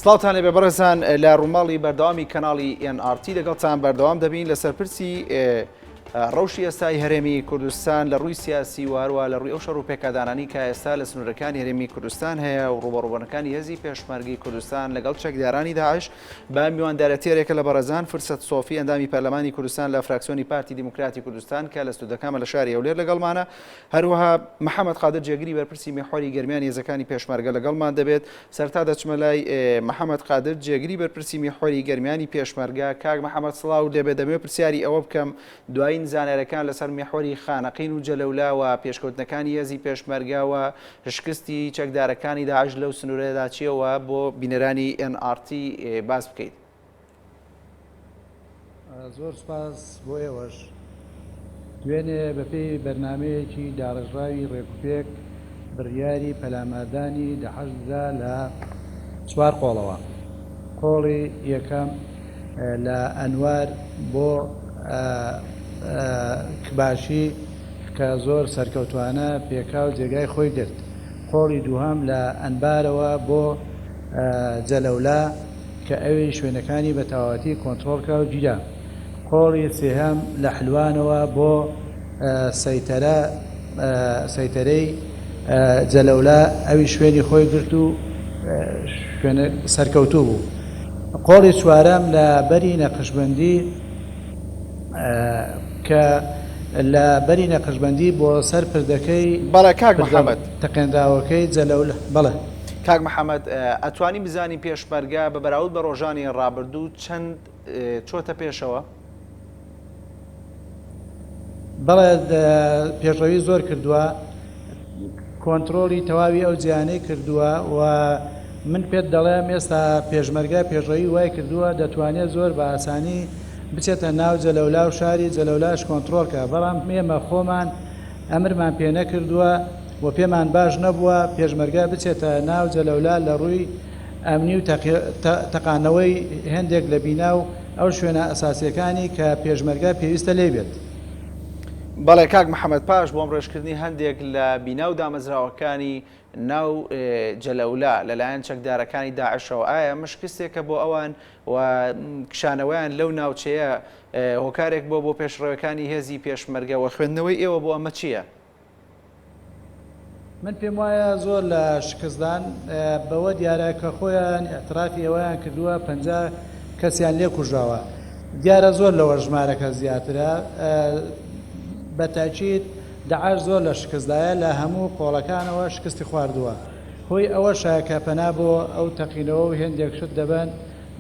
سڵاوتان لێبێ بەڕێزان لە ڕووماڵی بەردەوامی کەناڵی NRT لەگەڵتان بەردەوام دەبین لەسەر پرسی ڕەوشی ئێستای هەرێمی کوردستان لە ڕووی سیاسی و هەروە لە ڕووی ئەو شەڕ و پێکدانانی کە ئێستا لە سنوورەکانی هەرێمی کوردستان هەیە و ڕوبەڕووبەرەکانی هێزی پێشمەرگی کوردستان لەگەڵ چەکدارانی داعش بە میواندارەتێرێکە لە بەڕێزان فرسەت سۆفی ئەندامی پەرلەمانی کوردستان لە فراکسیۆنی پارتی دیموکراتی کوردستان کە لە ستودەکەمە لە شاری ئەولێر لەگەڵمانە هەروەها محەممەد قادر جێگری بەرپرسی میحوەری گەرمیانی هێزەکانی پێشمەرگە لەگەڵمان دەبێت سەرتا دەچمە لای محەممەد قادر جێگری بەرپرسی میحوەری گەرمیانی پێشمەرگە کاک محەممەد سڵاو لێبێ دەبێت پرسیاری ئەوە بکەم دوایین زانێرەکان لەسەر میحوەری خانەقین و جەلەولا و پێشکەوتنەکانی هێزی پێشمەرگە و شکستی چەکدارەکانی داعش لەو سنوورەدا چیەوە بۆ بینەرانی NRT باس بکەیت. زۆر سپاس بۆ ئێوەش دوێنێ بەپێی بەرنمەیەکی داڕژراوی ڕێکوپێک بڕیاری پەلاماردانی داعشدا لە چوار قۆڵەوە. قۆڵی یەکەم لە ئەنوار بۆ کباشی کە زۆر سەرکەوتوانە پێکاو جێگای خۆی گرت. قۆڵی دووهەم لە ئەنبارەوە بۆ جەلەولا کە ئەوی شوێنەکانی بە تەواوەتی کۆنتڕۆڵکە و گیرا. قۆڵی سێهەم لە حلوانەوە بۆ سەیتەرەی جەلەولا ئەوی شوێنی خۆی گرت و سەرکەوتوو بوو. قۆڵی چوارەم لە بەری نەقشبەندی کە لە بەری نەقشبەندی بۆ سەر پردەکەی بەڵێ کاک محەممەد تەقێنداوەکەی جەلەولا. بەڵێ کاک محەممەد ئەتوانی بزانین پێشمەرگە بە بەراورد بە ڕۆژانی ڕابردوو چەند چۆتە پێشەوە؟ بەڵێ پێشڕەوی زۆر کردووە، کۆنتترۆلی تەواوی ئەو جیانەی کردووە و من پێت دەڵێم ئێستا پێشمەرگە پێشڕەوی وای کردووە دەتوانێت زۆر بە ئاسانی بچێتە ناو جەلەولا و شاری جەلەولاش کۆنتترۆلکە. بەڵام ئێمە خۆمان ئەمرمان پێ نەکردووە و پێمان باش نەبووە پێشمەرگە بچێتە ناو جەلەولا لە ڕووی ئەمنی و تەقانەوەی هەندێک لە بیناو ئەو شوێنە ئەساسیەکانی کە پێشمەرگە پێویستە لێ بێت. بەڵێ کاک محەممەد پاش بۆم ڕێژکردنی هەندێک لە بیناو دامەزراوەکانی ناو جەلەولا لەلایەن چەکدارەکانی داعشەوە ئایا مشکستێکە بۆ ئەوان و کشانەوەیان لەو ناوچەیە هۆکارێک بۆ پێشڕەوەکانی هێزی پێشمەرگە و خوێندنەوەی ئێوە بۆ ئەمە چییە؟ من پێم وایە زۆر لە شکستدان بەوە دیارە کە خۆیان ئەترافی ئەوەیان کردووە 50 کەسیان لێ کوژراوە. دیارە زۆر لەوە ژمارەکە زیاترە. بە تاکید داعش زۆر لە شکستدایە لە هەموو قۆڵەکانەوە شکستی خواردووە. هۆی ئەوە شایکە پەنا بۆ ئەو تەقینەوە و هێندێک شت دەبن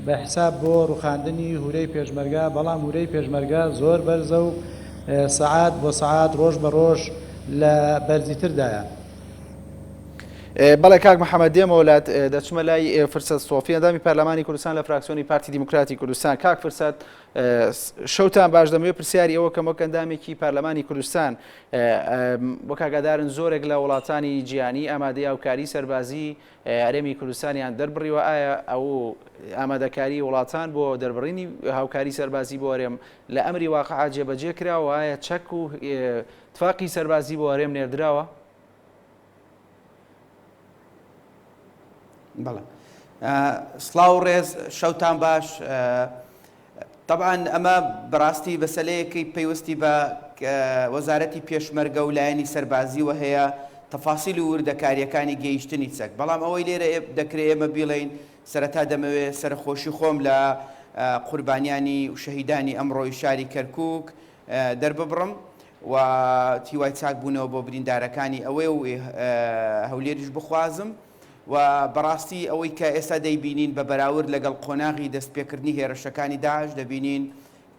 بە حساب بۆ ڕوخاندنی هورەی پێشمەرگە. بەڵام هورەی پێشمەرگە زۆر بەرزە و سەعات بۆ سەعات ڕۆژ بە ڕۆژ لە بەرزیتردایە. بەڵێ کاک محەممەد دێمە وڵات دەچمە لای فرسەت سۆفی ئەندامی پەرلەمانی کوردستان لە فراکسیۆنی پارتی دیموکراتی کوردستان. کاک فرسەت شەوتان باش دەمەوێت پرسیاری ئەوە کەمەوە ئەندامێکی پەرلەمانی کوردستان بۆ کاگادارن زۆرێک لە وڵاتانی جیهانی ئامادەی هاوکاری سەربازی هەرێمی کوردستانیان دەربڕیوە. ئایا ئەو ئامادەکاری وڵاتان بۆ دەربڕینی هاوکاری سەربازی بۆ هەرێم لە ئەمری واقعات جێبەجێ کراوە؟ ئایا چەک و تفاقی سەربازی بۆ هەرێم نێردراوە؟ بەڵێ سڵاو ڕێز شەوتان باش. طبعاً ئەمە بەڕاستی بەسەلەیەکی پەیوەستی بە وەزارەتی پێشمەرگە و لایەنی سەربازیوە هەیە تەفاسیل و وردەکاریەکانی گەیشتنی چەک. بەڵام ئەوەی لێرە دەکرێت ئێمە بیڵێین سەرەتا دەمەوێت سەرخۆشی خۆم لە قوربانیانی و شەهیدانی ئەمڕۆی شاری کەرکووک دەرببڕم و تیوای چاک بوونەوە بۆ بریندارەکانی ئەوێ و هەولێریش بخوازم. و بەڕاستی ئەوەی کە ئێستا دەیبینین بە بەراورد لەگەڵ قۆناغی دەستپێکردنی هێرشەکانی داعش دەبینین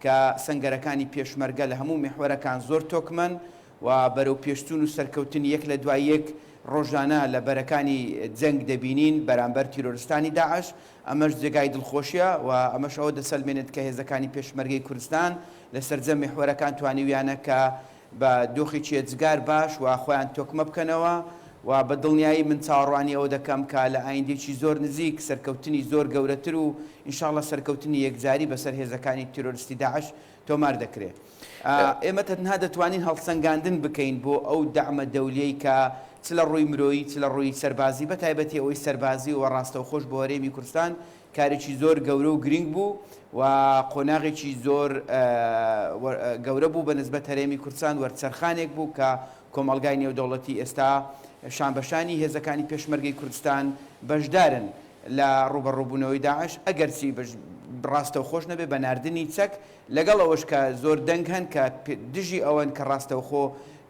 کە سەنگەرەکانی پێشمەرگە لە هەموو میحوەرەکان زۆر تۆکمەن و بەرەو پێشتون و سەرکەوتنی یەک لە دوای یەک ڕۆژانە لە بەرەکانی جەنگ دەبینین بەرامبەر تیرۆریستانی داعش. ئەمەش جێگای دڵخۆشیە و ئەمەش ئەوە دەسەلمێنێت کە هێزەکانی پێشمەرگەی کوردستان لە سەرجەم میحوەرەکان توانیویانە کە بە دۆخی چێجگار باش و خۆیان تۆکمە بکەنەوە و بە دڵنیایی من چاوەڕوانی ئەوە دەکەم کە لە ئایندێکی زۆر نزیک سەرکەوتنی زۆر گەورەتر و ئینشاءڵڵا سەرکەوتنی یەکجاری بەسەر هێزەکانی تیرۆریستی داعش تۆمار دەکرێت. ئێمە تەنها دەتوانین هەڵسەنگاندن بکەین بۆ ئەو دەعمە دەولیەی کە چ لە ڕووی مرۆیی چ لە ڕووی سەربازی بە تایبەتی ئەوەی سەربازی و ڕاستەوخۆش بۆ هەرێمی کوردستان کارێکی زۆر گەورە و گرنگ بوو و قۆناغێکی زۆر گەورە بوو بە نسبەت هەرێمی کوردستان وەرچەرخانێک بوو کە کۆمەڵگای نێودەوڵەتی ئێستا شانبەشانی هێزەکانی پێشمەرگەی کوردستان بەشدارن لە ڕوبەڕووبوونەوەی داعش ئەگەرچی ڕاستەوخۆش نەبێ بە ناردنی چەک لەگەڵ ئەوەش کە زۆر دەنگ هەن کە دژی ئەوەن کە ڕاستەوخۆ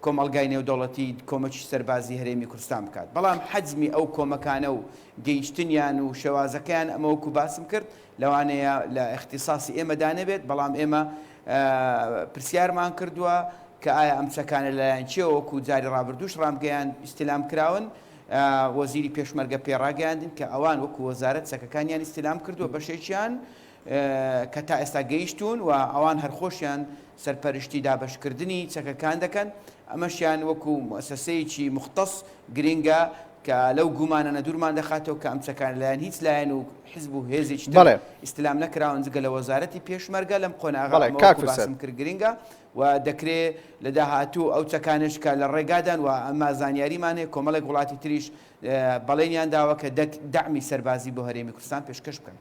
کۆمەڵگای نێودەوڵەتی کۆمەکی سەربازی هەرێمی کوردستان بکات. بەڵام حەجمی ئەو کۆمەکانە و گەیشتنیان و شێوازەکەیان ئەمە وەکو باسم کرد لەوانەیە لە اختصاصی ئێمەدا نەبێت، بەڵام ئێمە پرسیارمان کردووە کە ئایا ئەم چەکانە لەلایەن چیەوە وەکو جاری ڕابردووش ڕامگەیان ئیستیلام کراون وەزیری پێشمەرگە پێڕاگەیاندن کە ئەوان وەکو وەزارەت چەکەکانیان ئیستیلام کردووە بەشێکیان کە تا ئێستا گەیشتون و ئەوان هەرخۆشیان سەرپەرشتی دابەشکردنی چەکەکان دەکەن. ئەمەشیان وەکو مؤسسەیەکی مختص گرنگە کە لەو گومانە دوورمان دەخاتەوە کە ئەم چەکان لایەن هیچ لایەن و حیزب و هێزێکی ئیستیلام نەکراون جگە لە وەزارەتی پێشمەرگە لەم قۆناغا باسم کرد گرنگە و دەکرێت لە داهاتوو ئەو چەکانش کە لە ڕێگادان و ئەمە زانیاریمانێ کۆمەڵێک وڵاتی تریش بەڵێنیان داوە کە دەعمی سەربازی بۆ هەرێمی کوردستان پێشکەش بکەن.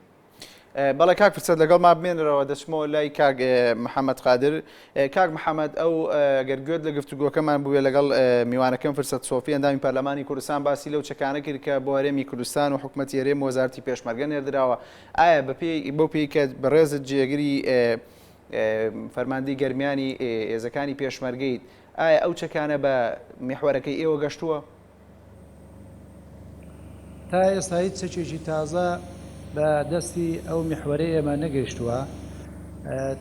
بەڵێ کاک فرسەت لەگەڵ ما بمێنەوە دەچمەوە لای کاک محەممەد قادر. کاک محەممەد ئەو گەرگوێت لە گفتوگۆکەمان بووێ لەگەڵ میوانەکەم فرسەت سۆفی ئەندامی پەرلەمانی کوردستان باسی لەو چەکانە کرد کە بۆ هەرێمی کوردستان و حکوومەتی هەرێم وەزارەتی پێشمەرگە نێردراوە. ئایا بۆ پێی کە بەڕێزت جێگیری فەرماندەی گەرمیانی هێزەکانی پێشمەرگەیت، ئایا ئەو چەکانە بە میحوەرەکەی ئێوە گەشتووە؟ تا ئێستا هیچ چەکێکی تازە بە دەستی ئەو میحوەرەی ئێمە نەگەیشتووە.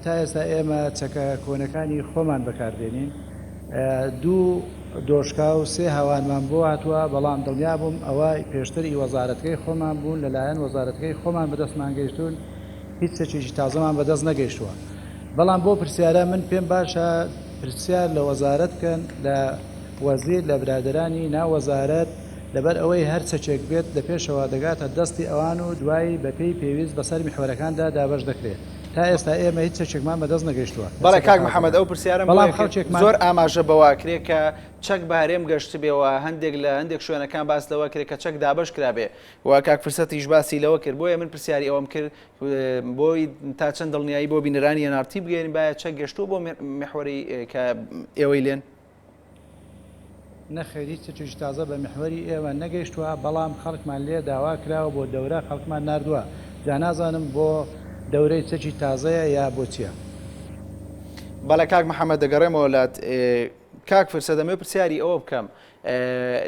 تا ئێستا ئێمە چەکە کۆنەکانی خۆمان بەکاردێنین. دوو دۆشکا و سێ هاوانمان بۆ هاتووە، بەڵام دڵنیا بووم ئەوە پێشتری وەزارەتەکەی خۆمان بوون لەلایەن وەزارەتەکەی خۆمان بەدەستمان گەیشتون، هیچ چەکێکی تازەمان بەدەست نەگەیشتووە. بەڵام بۆ پرسیارە من پێم باشە پرسیار لە وەزارەت بکەن لە وەزیر لە برادرانی ناو وەزارەت لەبەر ئەوەی هەر چەکێک بێت لە پێشەوە دەگاتە دەستی ئەوان و دوایی بەپێی پێویست بەسەر میحوەرەکاندا دابەش دەکرێت. تا ئێستا ئێمە هیچ چەکێکمان بەدەست نەگەیشتووە. بەڵێ کاک محەممەد ئەو پرسیارم بەڵام خەڵکێکمان زۆر ئاماژە بەواکرێت کە چەک بارێم گەشت بێەوە هەندێک لە هەندێک شوێنەکان باس لەوە کرێت کە چەک دابش کرابێ و کاک فرسەتیش باسی لەوە کرد. بۆیە من پرسیاری ئەوم کرد بۆی تا چەند دڵنیایی بۆ بینەرانی NRT بگەین باید چەک گەشتوو بۆ میحوەری کە ئێوەی لێن. نەخێری چەکێکی تازە بە میحوەری ئێوە نەگەیشتووە، بەڵام خەڵکمان لێ داوا کراوە بۆ دەورە خەڵکمان ناردووە. جا نازانم بۆ دەورەی چەکی تازەیە یا بۆ چییە. بەڵێ کاک محەممەد دەگەڕێمەوە وڵات. کاک فرسە دەمێ پرسیاری ئەوە بکەم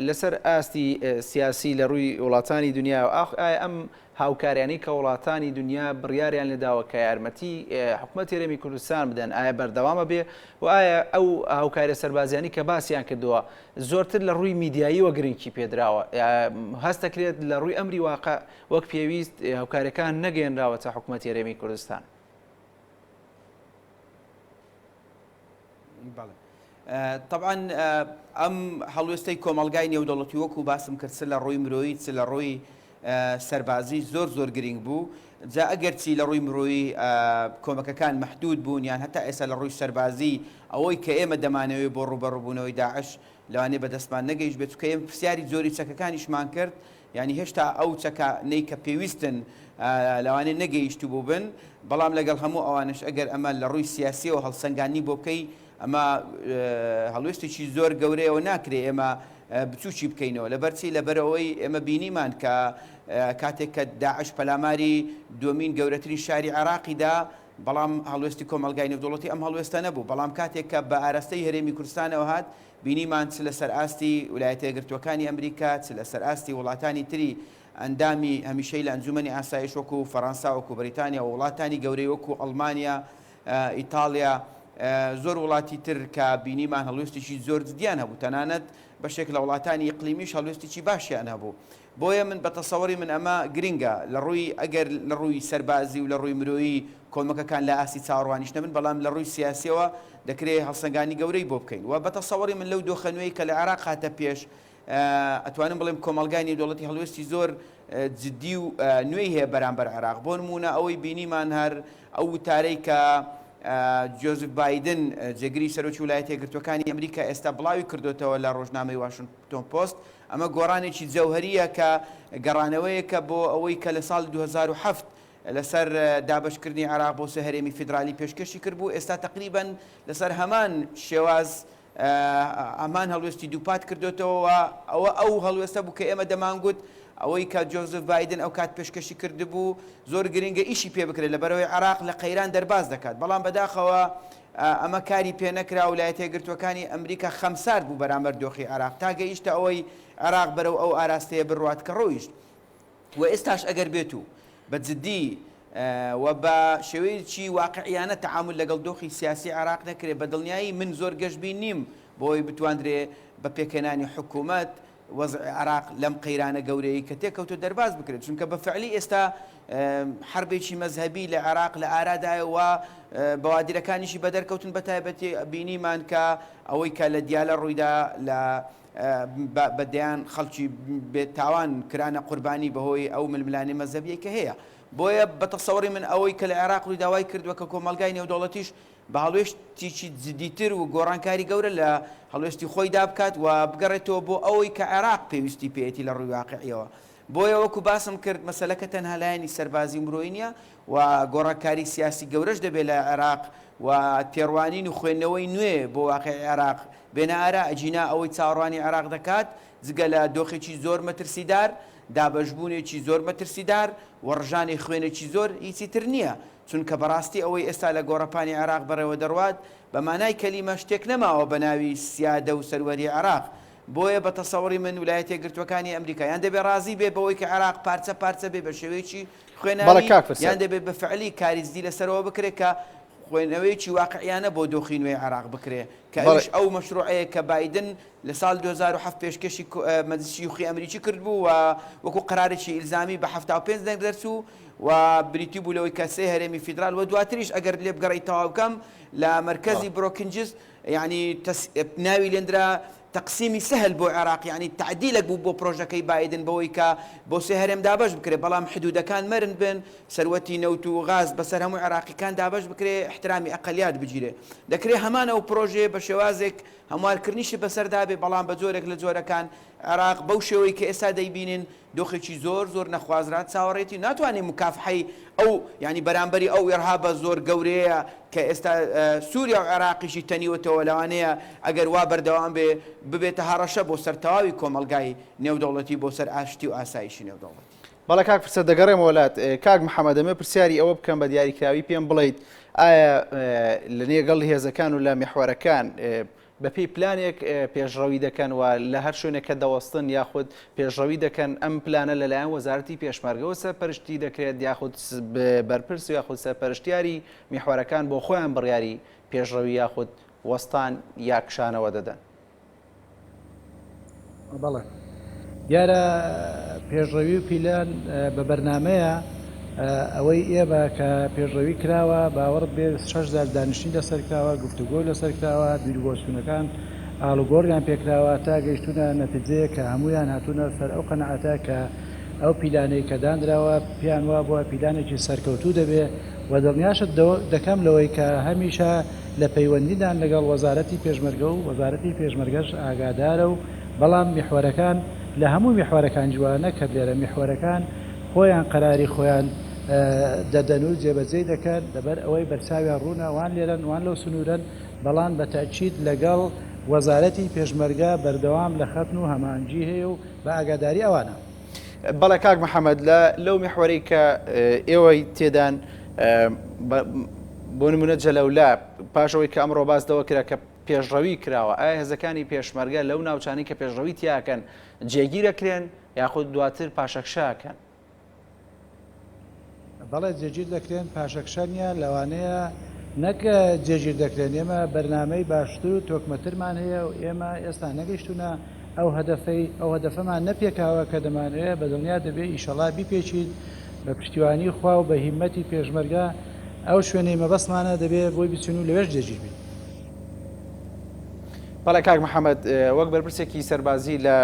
لەسەر ئاستی سیاسی لە ڕووی وڵاتانی دنیا و ئایا ئەم هاوکاریانی کە وڵاتانی دنیا بڕیاریان لێداوە کە یارمەتی حکوومەتی هەرێمی کوردستان بدەن ئایا بەردەوامە بێ و ئایا ئەو هاوکاری سەربازیانی کە باسییان کردووە زۆرتر لە ڕووی میدیاییوە گرنگی پێدراوە هەست دەکرێت لە ڕووی ئەمری واقع وەک پێویست هاوکاریەکان نەگەێنراوە تا حکوومەتی هەرێمی کوردستان. طبعا ئەم هەڵوێستەی کۆمەڵگای نێودەوڵەتی وەکو باسم کرد لە ڕووی مرۆیی لە ڕووی سەربازی زۆر گرنگ بوو. جا ئەگەرچی لە ڕووی مرۆیی کۆمەکەکان مەحدود بوون یان هەتا ئێستا لە ڕووی سەربازی ئەوەی کە ئێمە دەمانەوێت بۆ ڕوبەڕووبوونەوەی داعش لەوانێ بەدەستمان نەگەیشت بێت کە ئێمە پرسیاری زۆری چەکەکانیشمان کرد، ینی هێشتا ئەو چەکانەی کە پێویستن لەوانێ نەگەیشتو بوو بن. بەڵام لەگەڵ هەموو ئەوانش ئەگەر ئەمە لە ڕووی سیاسیەوە هەڵسەنگانی بۆ بکەی ئەمە هەڵوێستێکی زۆر گەورەیەوە ناکرێت ئێمە بچوکی بکەینەوە لەبەرچی لەبەرەوەی ئێمە بینیمان کە کاتێک کە داعش پەلاماری دومین گەورەترین شاری عێراقیدا، بەڵام هەڵوێستی کۆمەلگای نێودەوڵەتی ئەم هەڵوێستە نەبوو. بەڵام کاتێک کە بە ئاراستەی هەرێمی کوردستانەوە هات بینیمان چ لەسەر ئاستی ویلایەتە یەکگرتووەکانی ئەمریکا چ لەسەر ئاستی وڵاتانی تری ئەندامی هەمیشەی لە ئەنجومەنی ئاسایش وەکو فەڕەنسا وەکو بەریتانیا و وڵاتانی گەورەی وەکو ئەڵمانیا ئیتاڵیا زۆر وڵاتی تر کە بینیمان هەڵوێستێکی زۆر جدیان هەبوو، تەنانەت بەشێک لە وڵاتانی ئیقلیمیش هەڵوێستێکی باشیان هەبوو. بۆیە من بە تەسەوەری من ئەمە گرنگە لە ڕووی ئەگەر لە ڕووی سەربازی و لە ڕووی مرۆیی کۆمەکەکان لە ئاسی چاوەڕوانیش نەبن، بەڵام لە ڕووی سیاسیەوە دەکرێت هەڵسەنگانی گەورەی بۆ بکەین. و بە تەسەوەری من لەو دۆخەنوێی کە لە عێراق هاتە پێش ئەتوانم بڵێم کۆمەلگای نێودەوڵەتی هەڵوێستی زۆر جددی و نوێی هەیە بەرامبەر عێراق بۆ نمونە ئەوەی بینیمان هەر ئەو وتارەی کە جۆزف بایدن جێگری سەرۆکی ویلایەتە یەکگرتووەکانی ئەمریکا ئێستا بڵاوی کردوتەوە لە ڕۆژنامەی واشنگتن پۆست ئەمە گۆڕانێکی جەوهەریە کە گەڕانەوەیەکە بۆ ئەوەی کە لە ساڵ 2007 لەسەر دابشکردنی عێراق بۆ سە هەرێمی فیدرالی پێشکەشی کردبوو ئێستا تقریبەن لەسەر هەمان شێواز ئەمان هەڵوێستی دووپات کردوتەوە ئەو هەڵوێستە بوو کە ئێمە دەمانگوت ئەوەی کە جۆزف بایدن ئەو کات پێشکەشی کردبوو زۆر گرنگە ئیشی پێ بکرێت لەبەرەوەی عێراق لە قەیران دەرباز دەکات بەڵام بەداخەوە ئەمە کاری پێ نەکرا ویلایەتە یەکگرتووەکانی ئەمریکا خەمسار بوو بەرامبەر دۆخی عێراق تا گەیشتە ئەوەی عێراق بەرەو ئەو ئاراستەیە بڕوات کە ڕۆیشت و ئێستاش ئەگەر بێت و بە جددی و بە شێوەیەکی واقعیانە تەعامل لەگەڵ دۆخی سیاسی عێراق نەکرێت بە دڵنیایی من زۆر گەشتبین نیم بۆی بتواندرێ بە پێکەنانی حکوومەت وەزع عێراق لەم قەیرانە گەورەی کە تێکەوتو دەرباز بکرێت چونکە بە فعلی ئێستا حربێکی مەزهبی لە عێراق لە ئارادایەوە بەوادرەکانیشی بەدەرکەوتن بە تایبەتی بینیمان کە ئەوەی کە لە دیالە ڕوویدا لە بەدەیان خەڵکی بێتاوان کرانە قوربانی بەهۆی ئەو ململانی مەزهبیە کە هەیە بۆیە بە تەسەوری من ئەوەی کە لە عێراق ڕووی داوای کردووە کە کۆمەلگای نێودەوڵەتیش بە هەڵوێشتێکی جدیتر و گۆڕانکاری گەورە لە هەڵوێستی خۆی دابکات و بگەڕێتەوە بۆ ئەوەی کە عێراق پێویستی پێێتی لە ڕووی واقعیەوە بۆیە وەکو باسم کرد مەسەلەکە تەنها لایەنی سەربازی مرۆیی نییە و گۆڕانکاری سیاسی گەورەش دەبێت لە عێراق و تێڕوانین و خوێندنەوەی نوێ بۆ واقعی عێراق بێنەئارە ئەجینا ئەوەی چاوەڕوانی عێراق دەکات جگە لە دۆخێکی زۆر مەترسیدار دابەشبوونێکی زۆر مەترسیدار و ڕژانی خوێنێکی زۆر هیچی تر نییە چونکە بەڕاستی ئەوەی ئێستا لە گۆڕەپانی عێراق بەڕێوە دەڕوات بە مانای کەلیمە شتێک نەماوە بە ناوی سیادە و سەروەری عێراق بۆیە بە تەسەوری من ویلایەتە یەکگرتووەکانی ئەمریکا یان دەبێ ڕازی بێ بەوەی کە عێراق پارچە پارچە بێ بە شێوەیەکی خوێناوی یان دەبێت بە فعلی کاریزدی لەسەرەوە بکرێت کە خوێنەوەیکی واقعیانە بۆ دۆخی نوێی عێراق بکرێ کە ئەوش ئەو مەشروعەیە کە بایدن لە ساڵ 2007 پێشکەشی مەجلیسی شیوخی ئەمریکی کردبوو و وەکو قەرارێکی ئیلزامی بە 75 دەنگ دەرچوو و بریتی بوو لەوەی کە سێ هەرێمی فیدرال و دواتریش ئەگەر لێ بگەڕێیتەوە بکەم لە مەرکەزی برۆکنجز یعنی ناوی لێندرا تقسیمی سهل بۆ عێراق یعنی تعدیلێک بوو بۆ پرۆژەکەی بایدن بەوەی کە بۆ سێ هەرێم دابەش بکرێت بەڵام حدودەکان مەرن بن سەروەتی نەوت و غاز بەسەر هەموو عێراقیەکان دابەش بکرێت احترامی ئەقەلیات بگیرێ دەکرێت هەمان ئەو پرۆژێ بە شێوازێک هەموارکردنیشی بەسەردابێ بەڵام بە جۆرێک لە جۆرەکان عێراق بەو شێوەی کە ئێستا دەیبینن دۆخێکی زۆر زۆر نەخوازرات چاوەڕێتی ناتوانێت مکافحەی ئەو ینی بەرامبەری ئەو ئێرهابە زۆر گەورەیە کە ئێستا سووریا و عێراقیشی تەنیوەتەوە لەوانەیە ئەگەر وا بەردەوام بێ ببێتە هەڕەشە بۆ سەرتەواوی کۆمەلگای نێودەوڵەتی بۆ سەر ئاشتی و ئاسایشی نێودەوڵەتی بەڵێ کاک فرسە دەگەڕێم وڵات کاک محەممەد ئەمە پرسیاری ئەوە بکەم بە دیاریکراوی پێم بڵیت ئایا لە نێگەڵ هێزەکان و لە میحوەرەکان بەپی پلانێک پێشڕەوی دەکەن و لە هەر شوێنێکە دەوەستن یاخود پێشڕەوی دەکەن ئەم پلانە لەلایەن وەزارەتی پێشمەرگەوە سەرپەرشتی دەکرێت یاخود بەرپرس و یاخود سەرپەرشتیاری میحوەرەکان بۆ خۆیان بڕیاری پێشڕەوی یاخود وەستان یاکشانەوە دەدەن بەڵێ دیارە پێشڕەوی و پیلان بە بەرنمەیە ئەوەی ئێمە کە پێشڕەوی کراوە باوەڕ بێ 6,000 دانیشتنی لەسەرکراوە گفتوگۆ لەسەرکراوە بیرگۆچوونەکان ئاڵوگۆڕیان پێکراوە تا گەیشتونە نەتیجەیە کە هەمویان هاتوونە سەر ئەو قەنەعەتە کە ئەو پیلانەی کە دانراوە پیان وا بووە پیلانێکی سەرکەوتوو دەبێ و دڵنیاشت دەکەم لەوەی کە هەمیشە لە پەیوەندیدان لەگەڵ وەزارەتی پێشمەرگە و وەزارەتی پێشمەرگەش ئاگادارە و بەڵام میحوەرەکان لە هەموو میحوەرەکان جوانە کە لێرە میحوەرەکان خۆیان قەراری خۆیان دەدەن و جێبەجێ دەکەن لەبەر ئەوەی بەرچاویان ڕوونە وان لێرن وان لەو سنوورن بەڵام بە تاکید لەگەڵ وەزارەتی پێشمەرگە بەردەوام لە خەتن و هەمانجی هەیە و بە ئاگاداری ئەوانە بەڵێ کاک محەممەد لەو میحوەرەی کە ئێوەی تێدان بۆ نمونە جەلەولا پاشەوەی کە ئەمڕۆ باسدەوە کرا کە پێشڕەوی کراوە ئایا هێزەکانی پێشمەرگە لەو ناوچانی کە پێشڕەوی تیاکەن جێگیرەکرێن یاخود دواتر پاشەکشاکەن بەڵێ جێگیر دەکرێن پاشەکشانیە لەوانەیە نەکە جێگیر دەکرێن ئێمە بەرنامەی باشتر و تۆکمەترمان هەیە و ئێمە ئێستا نەگەیشتونە ئەو هەدەفەمان نەپێکاوە کە دەمانوێت بە دڵنیا دەبێت ئیشەڵا بیپێچین بە پشتیوانی خوا و بە هیمەتی پێشمەرگە ئەو شوێنەی مەبەستمانە دەبێت بۆی بچین و لەوێش جێگیر بین بەڵێ کاک محەممەد وەک بەرپرسێکی سەربازی لە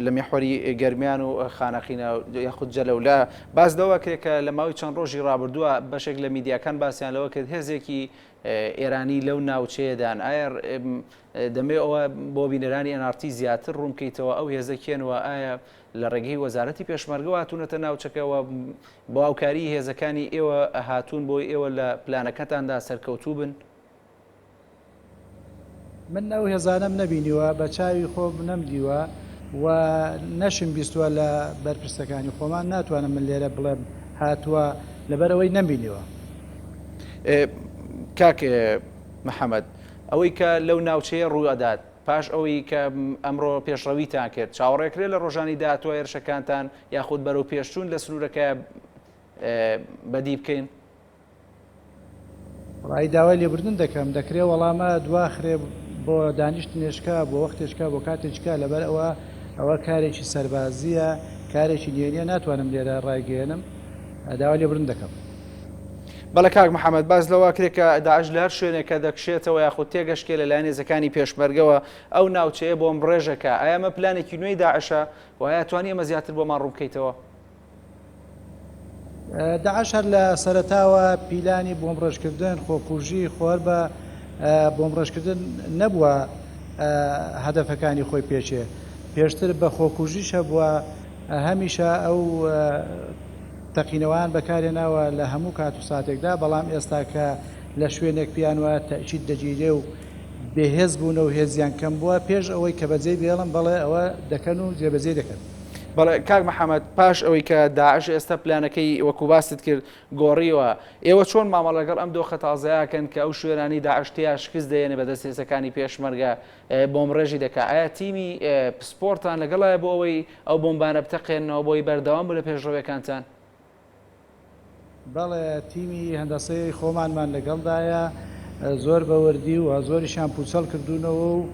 لە میحوەری گەرمیان و خانەقینە یاخود جەلەولا باز دەوە کرێت کە لە ماوەی چەند ڕۆژی ڕابردووە بەشێک لە میدیاکان باسییان لەوە کرد هێزێکی ئێرانی لەو ناوچەیەدان ئایا دەمێ ئەوە بۆ بینەرانی NRT زیاتر ڕوونکەیتەوە ئەو هێزەکێنەوە ئایا لە ڕێگەی وەزارەتی پێشمەرگەوە هاتوونەتە ناوچەکەەوە بۆ هاوکاری هێزەکانی ئێوە هاتوون بۆی ئێوە لە پلانەکەتاندا سەرکەوتوو بن؟ من ئەو هێزانەم نەبینیوە بە چاوی خۆم نەمدیوە و نەشم بیستووە لە بەرپرسەکانی خۆمان ناتوانم من لێرە بڵێم هاتووە لەبەرەوەی نەبینیوە. کاک محەممەد ئەوەی کە لەو ناوچەیە ڕوودات پاش ئەوەی کە ئەمڕۆ پێشڕەویتان کرد چاوەڕێکرێت لە ڕۆژانی داهاتوە هێرشەکانتان یاخود بەرەو پێشچوون لە سنوورەکە بەدی بکەین؟ ڕای داوای لێبوردن دەکەم دەکرێت وەڵامە دواخرێ بۆ دانیشت نێشکا بۆ وەختێشکا بۆ کاتێککە لەبەر ئەوە کارێکی سەربازیە کارێکی نێنیە ناتوانم لێرە ڕایگەێنم داوا لێبوردن دەکەم. بەڵێ کاک محەممەد باز لەوە کرێت کە داعش لە هەر شوێنێکە دەکشێتەوە یاخود تێگەشتێ لە لایەن هێزەکانی پێشمەرگەوە ئەو ناوچەیە بۆم ڕێژەکە ئایا ئەمە پلانێکی نوێی داعشە و ئایا توانی ئەمە زیاتر بۆمان ڕووبکەیتەوە؟ داعش هەر لە سەرەتاوە پیلانی بۆم ڕێژکردن خۆکوژی خۆر بە بۆم ڕێژکردن نەبووە هەدەفەکانی خۆی پێشتر بە خۆکوژیشە بووە هەمیشە ئەو تەقینەوەیان بەکارێناوە لە هەموو کات و ساتێکدا بەڵام ئێستا کە لە شوێنێک پیانوە تەچید دەگیرێ و بێهێز بوونە و هێزیان کەم بووە پێش ئەوەی کە بەجێ بێڵم بەڵێ ئەوە دەکەن و جێبەجێ دەکەن. بەڵێ کاک محەممەد پاش ئەوەی کە داعش ئێستا پلانەکەی وەکو باست کرد گۆڕیەوە ئێوە چۆن مامەڵ لەگەڵ ئەم دۆخە تازایەکەن کە ئەو شوێنانی داعشتیا شکست دێنێ بە دەست هێزەکانی پێشمەرگە بۆم ڕێژی دەکات ئایا تیمی پسپۆرتان لەگەڵایە بۆ ئەوەی ئەو بۆمبانە بتەقێنەوە بۆی بەردەوام بوو لە پێشڕەوەکانتان؟ بەڵێ تیمی هەندەسەی خۆمانمان لەگەڵدایە زۆر بەوەردی و زۆریشان پوچەڵ کردوونەوە و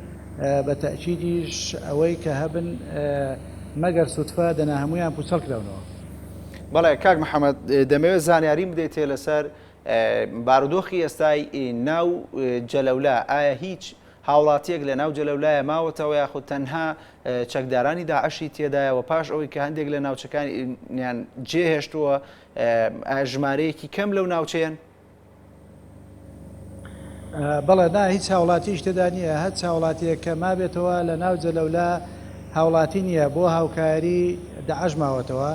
بە تەکیدیش ئەوەی کە هەبن مەگەر سوتفە دەنا هەمویان پوچەڵ کراونەوە. بەڵێ کاک محەممەد دەمەوێت زانیاریم بدەیتێ لەسەر بارودۆخی ئێستای ناو جەلەولا ئایا هیچ هاوڵاتیەک لە ناو جەلەولایە ماوەتەوە یاخود تەنها چەکدارانی داعشی تێدایە و پاش ئەوەی کە هەندێک لە ناوچەکانیان جێهێشتووە ژمارەیەکی کەم لەو ناوچەیەن؟ بەڵێ نا هیچ هاوڵاتیش تێدا نییە هەر هاوڵاتیە کە مابێتەوە لە ناو جەلەولا هاوڵاتی نییە بۆ هاوکاری داعش ماوەتەوە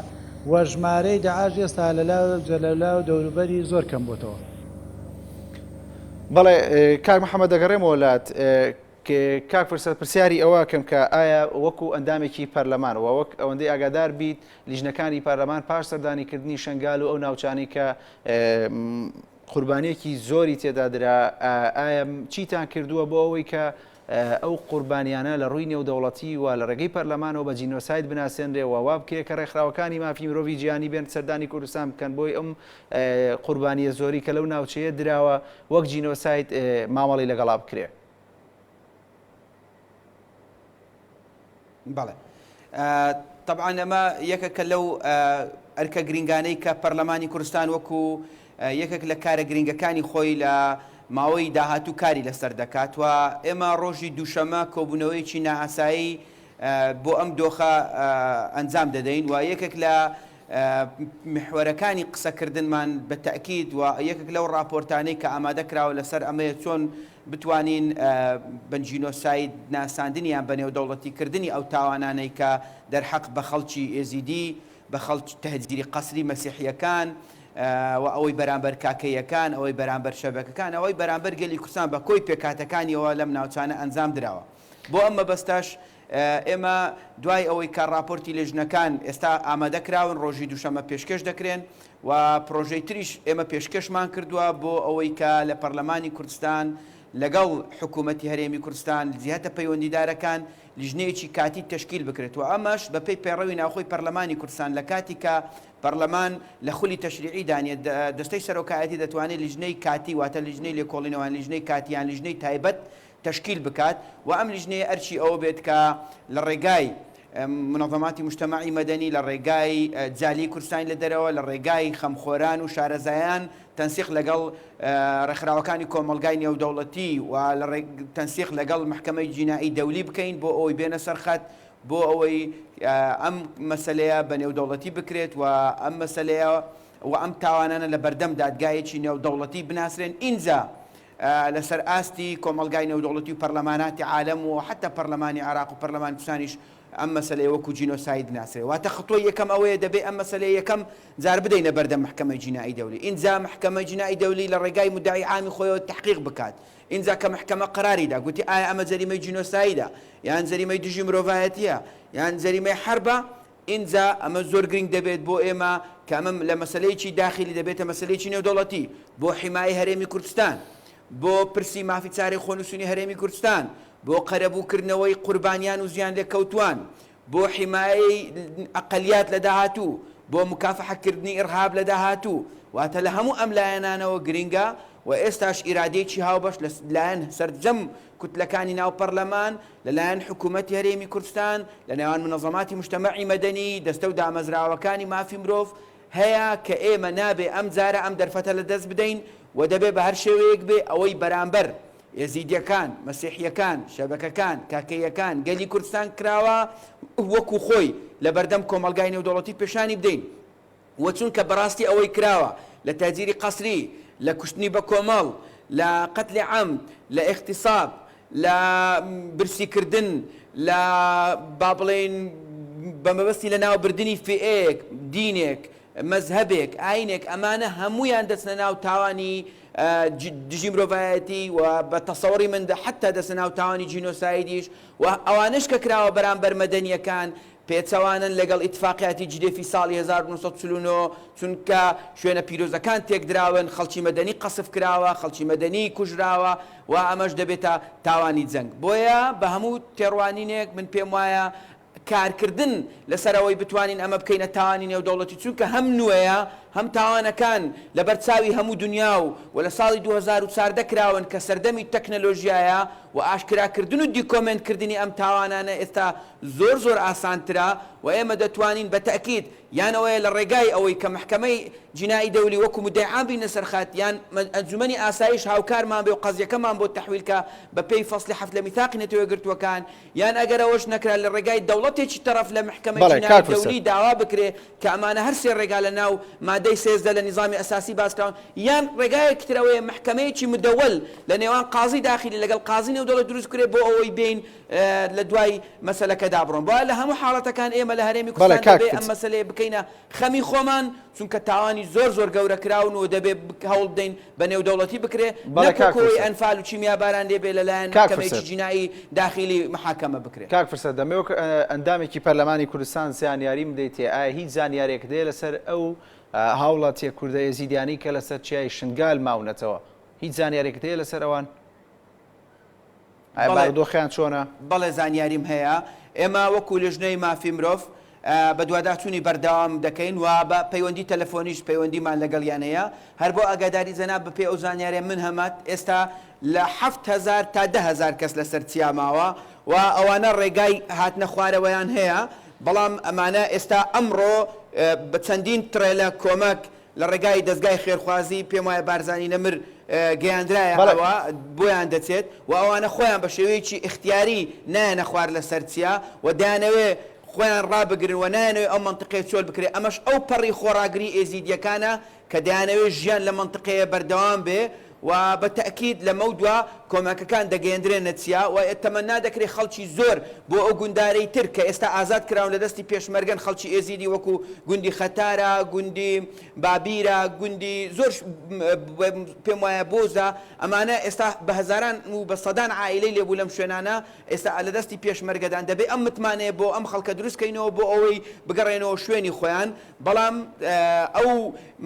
و ژمارەی داعش ئێستا لە لاو جەلەولا و دەوروبەری زۆر کەم بۆتەوە. بەڵێ کاک محەممەد دەگەڕێمەوە وڵات کاک فرسەت پرسیاری ئەوە کەم کە ئایا وەکو ئەندامێکی پەرلەمان و وەک ئەوەندەی ئاگادار بیت لیژنەکانی پەرلەمان پاش سەردانیکردنی شنگال و ئەو ناوچانی کە قوربانیەکی زۆری تێدادرا ئایا چیتان کردووە بۆ ئەوەی کە ئەو قوربانیانە لە ڕووی نێودەوڵەتی و لە ڕێگەی پەرلەمانەوە بە جینۆساید بناسێنرێ و وا بکرێ کە ڕێکخراوەکانی مافی مرۆڤی گیانی بێن سەردانی کوردستان بکەن بۆی ئەم قوربانیە زۆری کە لەو ناوچەیە دراوە وەک جینۆساید مامەڵی لەگەڵا بکرێ؟ بەڵێ طبعا ئەمە یەکێکە لەو ئەرکە گرنگانەی کە پەرلەمانی کوردستان وەکو یەکێک لە کارە گرنگەکانی خۆی لە ماوەی داهاتوو کاری لەسەر دەکات و ئێمە ڕۆژی دووشەمە کۆبوونەوەیکی نائاسایی بۆ ئەم دۆخە ئەنجام دەدەین و یەکێک لە محوەرەکانی قسەکردنمان بە تەکید و یەکێک لەو ڕاپۆرتانەی کە ئامادەکراوە لەسەر ئەمەیە چۆن بتوانین بنجینۆساید ناساندنیان بە نێودەوڵەتیکردنی ئەو تاوانانەی کە دەرحەق بە خەڵکی ئێزیدی بە خەڵکی تەهجیری قەسری مەسیحیەکان و ئەوەی بەرامبەر کاکەیەکان ئەوەی بەرامبەر شەبەکەکان ئەوەی بەرامبەر گەلی کوردستان بە کۆی پێکاتەکانیەوە لەم ناوچانە ئەنجام درراوە. بۆ ئەمە بەستاش ئێمە دوای ئەوەی کە راپۆرتی لێژنەکان ئێستا ئامادەکراون ڕۆژی دووشەمە پێشکەش دەکرێن و پرۆژەی تریش ئێمە پێشکەشمان کردووە بۆ ئەوەی کە لە پەرلەمانی کوردستان لەگەڵ حکوومەتی هەرێمی کوردستان جیهەتە پەیوەندیدارەکان لیژنەیەکی کاتی تەشکیل بکرێت و ئەمەش بە پێی پەیڕەوی ناوخۆی پەرلەمانی کوردستان لە کاتی کە پەرلەمان لە خولی تەشریعی دانێت دەستەی سەرۆکایەتی دەتوانێت لیژنەی کاتی واتە لیژنەی لێکۆڵینەوەیان لیژنەی کاتیان لیژنەی تایبەت تشکیل بکات و ئەم لیژنەیە ئەرچی ئەوە بێت کە لە ڕێگای منظماتی مجتمعی مەدەنی لە ڕێگای جالی کوردستان لە دەرەوە لە ڕێگای خەمخۆران و شارەزایان تەنسیق لەگەڵ ڕێکخراوەکانی کۆمەلگای نێودەوڵەتی و تەنسیق لەگەڵ محکەمەی جینایی دەولی بکەین بۆ ئەوەی بێنە سەرخەت بۆ ئەوەی ئەم مەسلەیە بە نێودەوڵەتی بکرێت و ئەم مەسلەیە و ئەم تاوانانە لە بەردەم دادگایەکی نێودەوڵەتی بناسرێن ئینجا لەسەر ئاستی کۆمەلگای نێودەوڵەتی و پەرلەماناتی عالەم و حتا پەرلەمانی عراق و پەرلەمانی کوردستانیش ئەم مەسلەیە وەکو جینۆساید ناسرێ واتە خطوەی یەکەم ئەوەیە دەبێت ئەم مەسلەیە یەکەم جار بدەینە بەردەم محکەمەی جینایی دەولی ئینجا محکەمەی جینایی دەولی لە ڕێگای مدعی عامی خۆیەوە تحقیق بکات ئینجا کە محکەمە قەراریدا گوتی ئایا ئەمە جەریمەی جینۆسایدە یان جەریمەی دژی مرۆڤایەتیە یان جەریمەی حربە ئینجا ئەمە زۆر گرنگ دەبێت بۆ ئێمە کە ئەمە لە مەسلەیەکی داخلی دەبێتە مەسلەیەکی نێودەوڵەتی بۆ حیمای هەرێمی کوردستان بۆ پرسی مافی چارەی خۆنووسینی هەرێمی کوردستان بۆ قەرەبووکردنەوەی قوربانیان و زیان لێکەوتوان بۆ حیمایەی ئەقەلیات لە داهاتوو بۆ مکافحەکردنی ئیرهاب لە داهاتوو واتە لە هەموو ئەم لایەنانەوە گرنگە و ئێستاش ئیرادەیەکی هاوبەش لەلایەن سەرجەم کوتلەکانی ناو پەرلەمان لەلایەن حکوومەتی هەرێمی کوردستان لە نێوان منەظەماتی مجتەمەعی مەدەنی دەستە و دامەزراوەکانی مافی مرۆڤ هەیە کە ئێمە نابێ ئەم جارە ئەم دەرفەتە لە دەست بدەین و دەبێ بە هەر شێوەیەک بێ ئەوەی بەرامبەر یەزیدیەکان مەسیحیەکان شەبەکەکان کاکەیەکان گەلی کوردستان کراوە وەکو خۆی لە بەردەم کۆمەلگای نێودەوڵەتی پێشانی بدەین وە چونکە بەڕاستی ئەوەی کراوە لە تاجیری قەسری لە کوشتنی بە کۆمەڵ لە قەتلی عەمد لە ئیغتیساب لە برسیکردن لە با بڵێن بە مەبەستی لە ناوبردنی فئەیەک دینێک مەزهەبێک ئاینێک ئەمانە هەمویان دەچنە ناو تاوانی دژی مرۆڤایەتی و بە تەسەوڕی من حتا دەچنە ناو تاوانی جینۆسایدیش و ئەوانش کە کراوە بەرامبەر مەدەنیەکان پێچەوانن لەگەڵ ئیتفاقیاتی جدێفی ساڵی 1949 چونکە شوێنە پیرۆزەکان تێکدراون خەڵکی مەدەنی قەسف کراوە خەڵکی مەدەنی کوژراوە و ئەمەش دەبێتە تاوانی جەنگ بۆیە بە هەموو تێڕوانینێک من پێم وایە کارکردن لەسەرەوەی بتوانین ئەمە بکەینە تاوانی نێودەوڵەتی چونکە هەم نوێیە هەم تاوانەکان لەبەر چاوی هەموو دنیا و لە ساڵی 2014 کراون کە سەردەمی تەکنەلۆژیایە و ئاشکراکردن و دیکۆمنتکردنی ئەم تاوانانە ئێستا زۆر زۆر ئاسانترە و ئێمە دەتوانین بە تەکید یانەوەی لە ڕێگای ئەوەی کە محکەمەی جینایی دەولی وەکو مودەی عام بینە سەرخات یان ئەنجومەنی ئاسایش هاوکارمان بێ و قەزیەکەمان بۆ تەحویلکە بە پێی فەسلی 7 لە میثاقی نەتەوەی گرتووەکان یان ئەگەر ئەوەش نەکرا لە ڕێگای دەوڵەتێکی تەرەف لە محکەمەی جینایی دەولی داوا بکرێ کە ئەمانە هەر سێ ڕێگا لە ناو مادەی 13 لە نظامی ئەساسی باسکراون یان ڕێگایەکی ترەوەیە محکەمەیەکی مدەوەل لە نێوان قازی داخلی لەگەڵ قازی نێودەوڵەت دروست کرێ بۆ ئەوەی بین لە دوای مەسەلەکەدا بڕۆن بۆ لە هەموو حاڵەتەکان ئێمە لە هەرێمی کوردستان دەبێ ئەم مەسەلەیە بکەینە خەمی خۆمان چونکە تاوانی زۆر زۆر گەورە کراون و دەبێ هەوڵ بدەین بە نێودەوڵەتی بکرێ نەکۆی ئەنفال و چیمیاباران دەبێ لەلایەن محکەمەیەکی جینایی داخلی محاکەمە بکرێت کاک فرسەد دەمەوێت ئەندامێکی پەرلەمانی کوردستان زانیاری بدەیت ئایا هیچ زانیارێک دێ لەسەر ئەو هاوڵاتیە کوردە یەزیدیانی کە لەسەر چیای شنگال ماونەتەوە هیچ زانیارێک دێ لەسەر ئەوان بارودۆخیان چۆنە؟ بەڵێ زانیاریم هەیە ئێمە وەکو لەژنەی مافی مرۆڤ بە دوواداچوونی بەردەوام دەکەین و بە پەیوەندی تەلەفۆنیش پەیوەندیمان لەگەڵیانەیە هەر بۆ ئاگاداری جەناب بەپێ ئەو زانیارێ من هەمات ئێستا لە 7,000 تا 10,000 کەس لەسەر چیاماوە و ئەوانە ڕێگای هاتنە خوارەوەیان هەیە بەڵام ئەمانە ئێستا ئەمڕۆ بە چەندین ترێلە کۆمەک لە ڕێگای دەستگای خێرخوازی پێم وایە بارزانی نەمر گەیاندرایەوە بۆیان دەچێت و ئەوانە خۆیان بە شێوەیەکی اختیاری نایەنە خوار لەسەر چیا و دایانەوێ خۆیان ڕابگرن و نایەنەوێ ئەو منطقەیە چۆل بکرێت ئەمەش ئەو پەڕی خۆڕاگری ئێزیدیەکانە کە دایانەوێ ژیان لە منطقەیە بەردەوام بێ و بە تەکید لە مەودووە کۆمەکەکان دەگەیەندرێنە چیا و تەمەنا دەکرێت خەڵکی زۆر بۆ ئەو گوندارەی تر کە ئێستا ئازاد کراون لە دەستی پێشمەرگەن خەڵکی ئێزیدی وەکو گوندی خەتارە گوندی بابیرە گوندی زۆر پێم وایە بۆزە ئەمانە ئێستا بە هەزاران و بە سەدان عائیلەی لێبوو لەم شوێنانە ئێستا لە دەستی پێشمەرگەدان دەبێت ئەم متمانەیە بۆ ئەم خەڵکە دروستکەینەوە بۆ ئەوەی بگەڕێنەوە شوێنی خۆیان بەڵام ئەو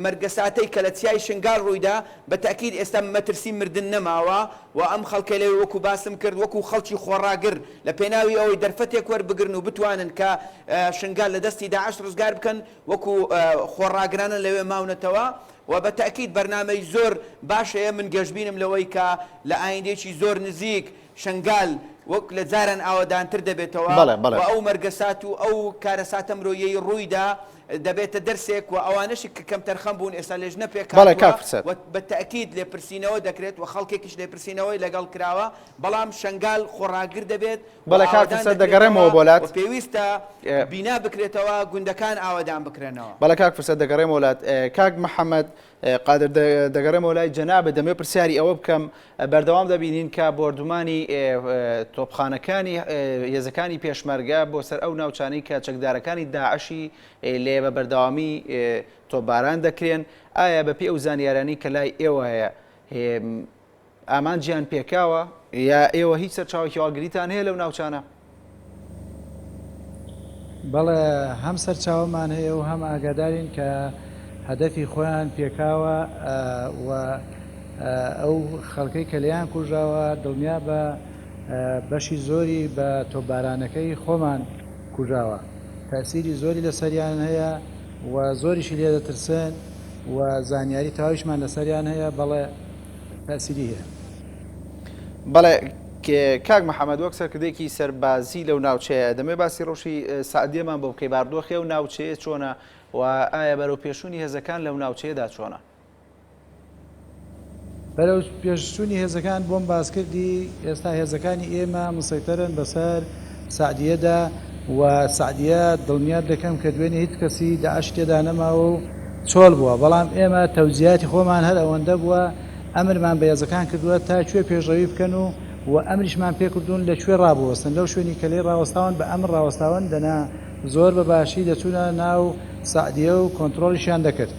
مەرگەساتەی کە لە چیای شنگال ڕوویدا بە تەکید ئێستا مەترسی مردن نەماوە و ئەم خەڵکە لێ وەکو باسم کرد وەکو خەڵکی خۆڕاگر لە پێناوی ئەوەی دەرفەتێک وەربگرن و بتوانن کە شنگال لە دەستی داعش ڕزگار بکەن وەکو خۆڕاگرانە لەوێ ماونەتەوە و بە تاکید بەرنامەی زۆر باشەیە من گەشتبینم لەوەی کە لە ئایندێکی زۆر نزیک شنگال وەک لە جاران ئاوادانتر دەبێتەوە و ئەو مەرگەسات و ئەو کارەساتە مرۆیەی ڕوویدا دەبێتە دەرسێک و ئەوانەشی کە کەم تەرخەم بوون ئێستا لێژ نەپێکات بە تاکید لێپرسینەوە دەکرێت و خەڵکێکیش لێپرسینەوەی لەگەڵ کراوە بەڵام شنگال خۆڕاگر دەبێت بەڵێ کاکفرسەت دەگەڕێمەوە وڵات پێویستە بینا بکرێتەوە گوندەکان ئاوادان بکرێنەوە بەڵێ کاکفرسەت دەگەڕێمە وڵات کاک محەممەد قادر دەگەڕێمە لای جەنابە دەمێ پرسیاری ئەوە بکەم بەردەوام دەبینین کە بردومانی تۆپخانەکانی هێزەکانی پێشمەرگە بۆ سەر ئەو ناوچانەی کە چەکدارەکانی داعشی لێ بە بەردەوامی تۆپباران دەکرێن ئایا بەپی ئەو زانیارانی کە لای ئێوە هەیە ئامانجیان پێکاوە یا ئێوە هیچ سەرچاوێکی هەڵگریتان هەیە لەو ناوچانە؟ بەڵێ هەم سەرچاوەمان هەیە و هەم ئاگادارین کە هەدەفی خۆیان پێکاوە و ئەو خەڵکەی کە لەیان کوژاوە دڵنیا بە بەشی زۆری بە تۆپبارانەکەی خۆمان کوژاوە تاسیری زۆری لەسەریان هەیە و زۆریشی لێ دەترسن و زانیاری تاویشمان لەسەریان هەیە بەڵێ تاسیری هەیە. بەڵێ کاک محەممەد وەک سەرکردێکی سەربازی لەو ناوچەیە دەمێ باسی ڕۆژی سعدیەمان بۆ بکەی باردۆخی و ناوچەیە چۆنە و ئایا بەرەو پێشوونی هێزەکان لەو ناوچەیەدا چۆنە؟ بەرەو پێشچوونی هێزەکان بۆم باسکردی ئێستا هێزەکانی ئێمە مسەیتەرن بەسەر سعدیەدا و سعدیە دڵنیات دەکەم کە دوێنێ هیچ کەسی داعش تێدا نەماوە و چۆڵ بووە بەڵام ئێمە تەوزیاتی خۆمان هەر ئەوەندە بووە ئەمرمان بە هێزەکان کردووە تا کوێ پێشڕەوی بکەن و ئەمریشمان پێکردوون لەکوێ ڕابوەستن لەو شوێنی کە لێ ڕاوەستاون بە ئەمر ڕاوەستاون دەنا زۆر بە باشی دەچوونە ناو سعدیە و کۆنتترۆلیشیان دەکرد.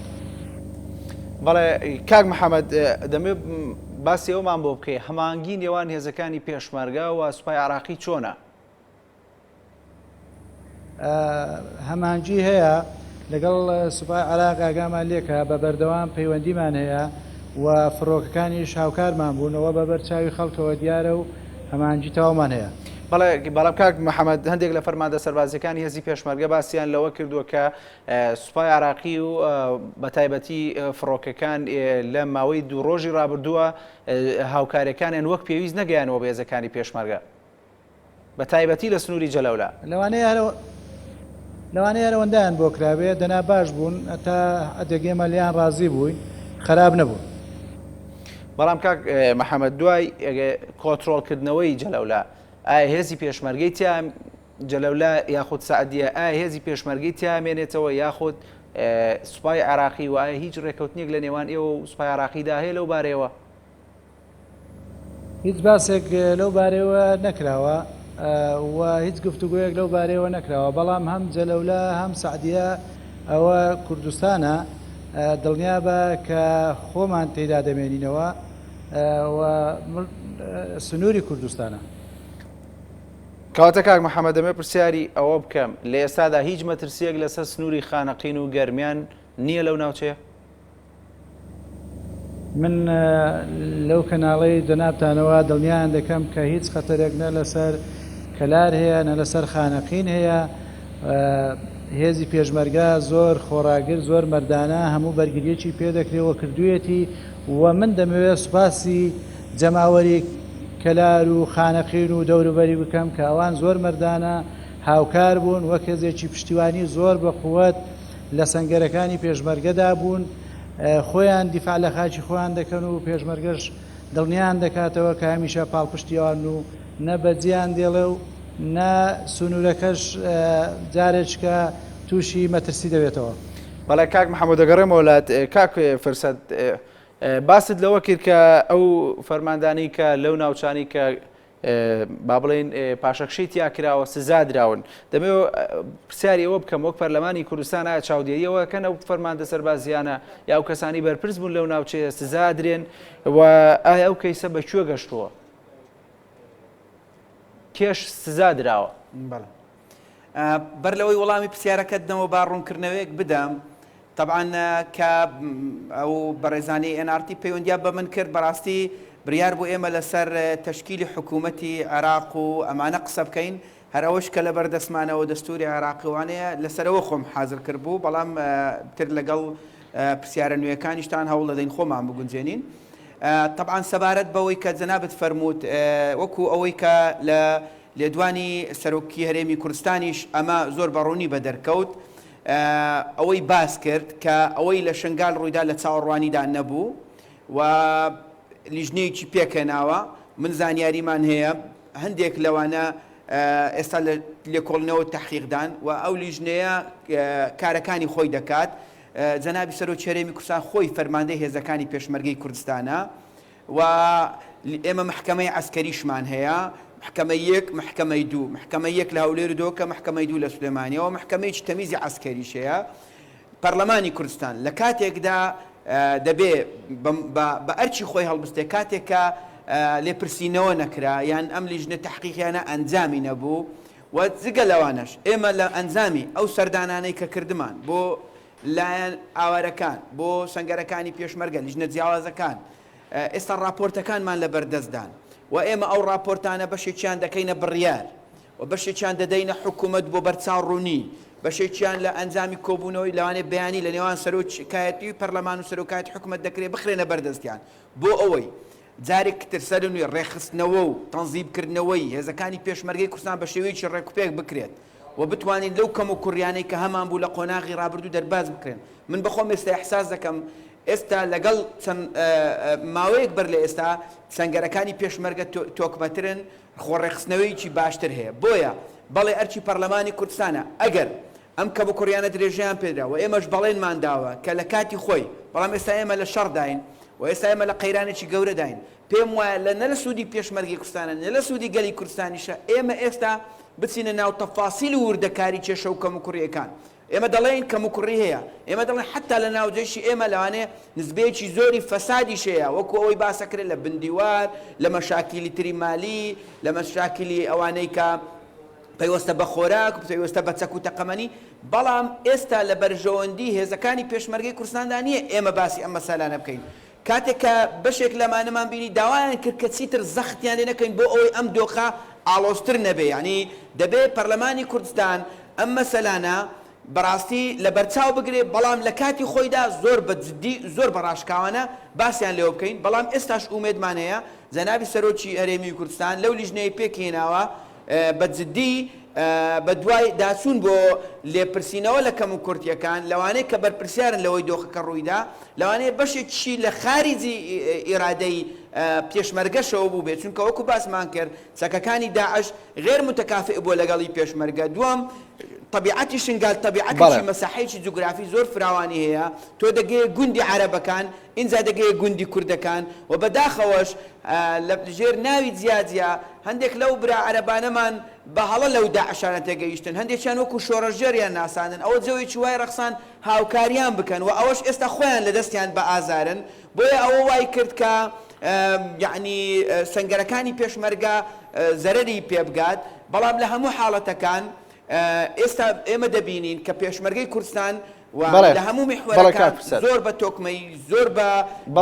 بەڵێ کاک محەممەد دەمێ باسی ئەومان بۆ بکەی هەمانگی نێوان هێزەکانی پێشمەرگە و سوپای عراقی چۆنە؟ هەمانگی هەیە لەگەڵ سوپای عراق ئاگامان لێکە بە بەردەوام پەیوەندیمان هەیە و فڕۆکەکانی شاوکارمان بوونەوە بە بەرچاوی خەڵکەوە دیارە و هەمانگی تاوامان هەیە. بەڵام کاک محەممەد هەندێک لە فەرماندە سەربازەکانی هێزی پێشمەرگە باسییان لەوە کردووە کە سوپای عراقی و بە تایبەتی فڕۆکەکان لە ماوەی دوو ڕۆژی ڕابردووە هاوکاریەکانیان وەک پێویست نەگەیانەوە بە هێزەکانی پێشمەرگە بە تایبەتی لە سنووری جەلەولا لەوانەیە هەرەوەندایان بۆ کراوێ دەنا باش بوون تا ئەدەگێمە لیان ڕازی بووین خراپ نەبوو. بەڵام کاک محەممەد دوای کۆنتترۆلکردنەوەی جەلەولا ئایا هێزی پێشمەرگەی تیا جەلەولا یاخود سعدیە ئایا هێزی پێشمەرگەی تیامێنێتەوە یاخود سوپای عراقی و ئایا هیچ ڕێکەوتنێک لە نێوان ئێوە و سوپای عراقیدا هەیە لەو بارەیەوە؟ هیچ باسێک لەو بارەوە نەکراوە و هیچ گفتوگویەک لەو بارەوە نەکراوە بەڵام هەم جەلەولا هەم سعدیە ئەوە کوردستانە دڵنیا بە کە خۆمان تێدا دەمێنینەوە و سنووری کوردستانە. کەواتە کاک محەممەد دەمێ پرسیاری ئەوە بکەم لە ئێستادا هیچ مەترسیەک لەسەر سنووری خانەقین و گەرمیان نییە لەو ناوچەیە؟ من لەو کەناڵەی جەنابتانەوە دڵنیایان دەکەم کە هیچ خەتەرێک نە لەسەر کەلار هەیە نە لەسەر خانەقین هەیە هێزی پێشمەرگە زۆر خۆراگر زۆر مەردانە هەموو بەرگریەکی پێدەکرێەوە کردوویەتی و من دەمەوێت سوپاسی جەماوەری کەلار و خانەقین و دەوروبەری بکەم کە ئەوان زۆر مەردانە هاوکار بوون وەک هێزێکی پشتیوانی زۆر بە قووەت لە سەنگەرەکانی پێشمەرگەدا بوون خۆیان دیفاع لە خاچی خۆیان دەکەن و پێشمەرگەش دڵنیان دەکاتەوە کە هەمیشە پاڵپشتیوان و نە بەجیان دێڵێ و نە سنوورەکەش جارێککە تووشی مەترسی دەبێتەوە. بەڵێ کاک محەممەد دەگەڕێمە وڵات کاک فرسەد باست لەوە کرد کە ئەو فەرماندانی کە لەو ناوچانی کە با بڵێن پاشەکشەی تیا کراوە سزا دراون دەمەوێت پرسیاری ئەوە بکەم وەک پەرلەمانی کوردستان ئایا چاودێریەوە کەن ئەو فەرماندە سەربازیانە یا ئەو کەسانی بەرپرس بوون لەو ناوچەیە سزا درێن و ئایا ئەو کەیسە بەکوێ گەشتووە کێش سزا دراوە؟ بەر لەوەی وەڵامی پرسیارەکەتنەوە با ڕوونکردنەوەیەک بدەم طبعا کە ئەو بەڕێزانی NRT پەیوەندیا بە من کرد بەڕاستی بریار بۆ ئێمە لەسەر تەشکیلی حکوومەتی عێراق و ئەمانە قسە بکەین هەر ئەوەش کە لە بەردەسمانەوە دەستوری عێراقیوانەیە لەسەرەوە خۆم حازر کرد بوو بەڵام تر لەگەڵ پرسیارە نوێیەکانیشتان هەوڵ دەدەین خۆمان بگونجێنین. طبعا سەبارەت بەوەی کە جەنابەت فەرمووت وەکو ئەوەی کە لە لێدوانی سەرۆکی هەرێمی کوردستانیش ئەمە زۆر بەڕوونی بە دەرکەوت ئەوەی باس کرد کە ئەوەی لە شنگال ڕوویدا لە چاوەڕوانیدا نەبوو و لیژنەیەکی پێکەناوە من زانیاریمان هەیە هەندێک لەوانە ئێستا لە لێکۆڵنەوە تەحقیقدان و ئەو لیژنەیە کارەکانی خۆی دەکات. جەنابی سەرۆکی هەرێمی کوردستان خۆی فەرماندەی هێزەکانی پێشمەرگەی کوردستانە و ئێمە محکەمەی عەسکەریشمان هەیە، محکەمەی یەک محکەمەی دوو، محکەمەی یەک لە هەولێر دۆ کە محکەمەی دوو لە سولێمانیەوە، محکەمەیەکی تەمیزی عەسکەریش هەیە. پەرلەمانی کوردستان لە کاتێکدا دەبێ بە ئەرچی خۆی هەڵبستێ کاتێکە لێپرسینەوە نەکرا یان ئەم لیژنە تەحقیقیانە ئەنجامی نەبوو و جگە لەوانەش ئێمە لە ئەنجامی ئەو سەردانانەی کە کردمان بۆ لایەن ئاوارەکان بۆ سەنگەرەکانی پێشمەرگە لیژنە جیاوازەکان ئێستا راپۆرتەکانمان لە بەردەستدان و ئێمە ئەو راپۆرتانە بەشێکیان دەکەینە بڕیار و بەشێکیان دەدەینە حکوومەت بۆ بەرچاوڕوونی، بەشێکیان لە ئەنجامی کۆبوونەوەی لەوانێ بەیانی لە نێوان سەرۆکایەتی پەرلەمان و سەرۆکایەتی حکوومەت دەکرێت بخرێنە بەردەستیان بۆ ئەوەی جارێک تر سەرنووی ڕێخستنەوە و تەنزیبکردنەوەی هێزەکانی پێشمەرگەی کوردستان بە شێوەیەکی ڕێکوپێک بکرێت و بتوانین لەو کەم و کوڕیانەی کە هەمان بوو لە قۆناغی ڕابردوو دەرباز بکرێن. من بەخۆم ئێستا احساس دەکەم ئێستا لەگەڵ ماوەیەک بەر لە ئێستا سەنگەرەکانی پێشمەرگە تۆکمەترن خۆڕێخستنەوەیکی باشتر هەیە. بۆیە بەڵێ ئەرچی پەرلەمانی کوردستانە ئەگەر ئەم کە بە کوڕیانە درێژیان پێدرا و ئێمەش بەڵێنمان داوە کە لە کاتی خۆی بەڵام ئێستا ئێمە لە شەڕ داین و ئێستا ئێمە لە قەیرانێکی گەورە داین پێم وایە لە نە لە سوودی پێشمەرگی کوردستانە نە لە سوودی گەلی کوردستانیشە ئێمە ئێستا بچینە ناو تەفاسیل و وردەکاری کێشە و کەم و کوڕیەکان. ئێمە دەڵێن کەم و کوڕی هەیە، ئێمە دەڵێن حتا لە ناوجێشی ئێمە لەوانەیە نسبەیەکی زۆری فەسادیش هەیە وەکو ئەوەی باسەکرێت لە بندیوار لە مەشاکیلی تری مالی لە مەشاکیلی ئەوانەی کە پەیوەستە بە خۆراک و پەیوەستە بە چەک و تەقەمەنی. بەڵام ئێستا لە بەرژەوەندی هێزەکانی پێشمەرگەی کوردستاندا نییە ئێمە باسی ئەم مەسەلانە بکەین. کاتێک کە بەشێک لەمانەمان بینی داوایان کرد کە چیتر زەختیان لێ نەکەین بۆ ئەوەی ئەم دۆخە ئاڵۆزتر نەبێ، ینی دەبێت پەرلەمانی کوردستان ئەم مەسەلانە بەڕاستی لە بەرچاو بگرێت بەڵام لە کاتی خۆیدا زۆر بەجددی زۆر بەڕاشکاوانە باسییان لێوە بکەین. بەڵام ئێستاش ئومێدمان هەیە جەنابی سەرۆکی هەرێمی کوردستان لەو لیژنەیە پێکهێناوە بەجددی بە دوای داچوون بۆ لێپرسینەوە لە کەم و کورتیەکان لەوانەیە کە بەرپرسیارن لەوەی دۆخەکە ڕوویدا لەوانەیە بەشێکی لە خارجی ئیرادەی پێشمەرگەشەوە بوو بێت چونکە وەکو باسمان کرد چەکەکانی داعش غێر متەکافئ بۆ لەگەڵی پێشمەرگە. دووەم طبیعەتی شنگال طبیعەتێکی مەساحەیەکی جوگرافی زۆر فراوانی هەیە، تۆ دەگەیە گوندی عەرەبەکان ئینجا دەگەیە گوندی کوردەکان و بەداخەوەش لە ژێر ناوی جیاجیا هەندێک لەو برا عەرەبانەمان بە هەڵە لەو داعشانە تێگەیشتن، هەندێکیان وەکو شۆڕەژێریان ناسانن ئەوە جەوێکی وای ڕەخسان هاوکاریان بکەن و ئەوەش ئێستا خۆیان لە دەستیان بە ئازارن. بۆیە ئەوە وای کرد کە یعنی سەنگەرەکانی پێشمەرگە زەرەری پێبگات. بەڵام لە هەموو حاڵەتەکان ئێستا ئێمە دەبینین کە پێشمەرگەی کوردستان و لە هەموو میحوەرەکان زۆر بە تۆکمەی زۆر بە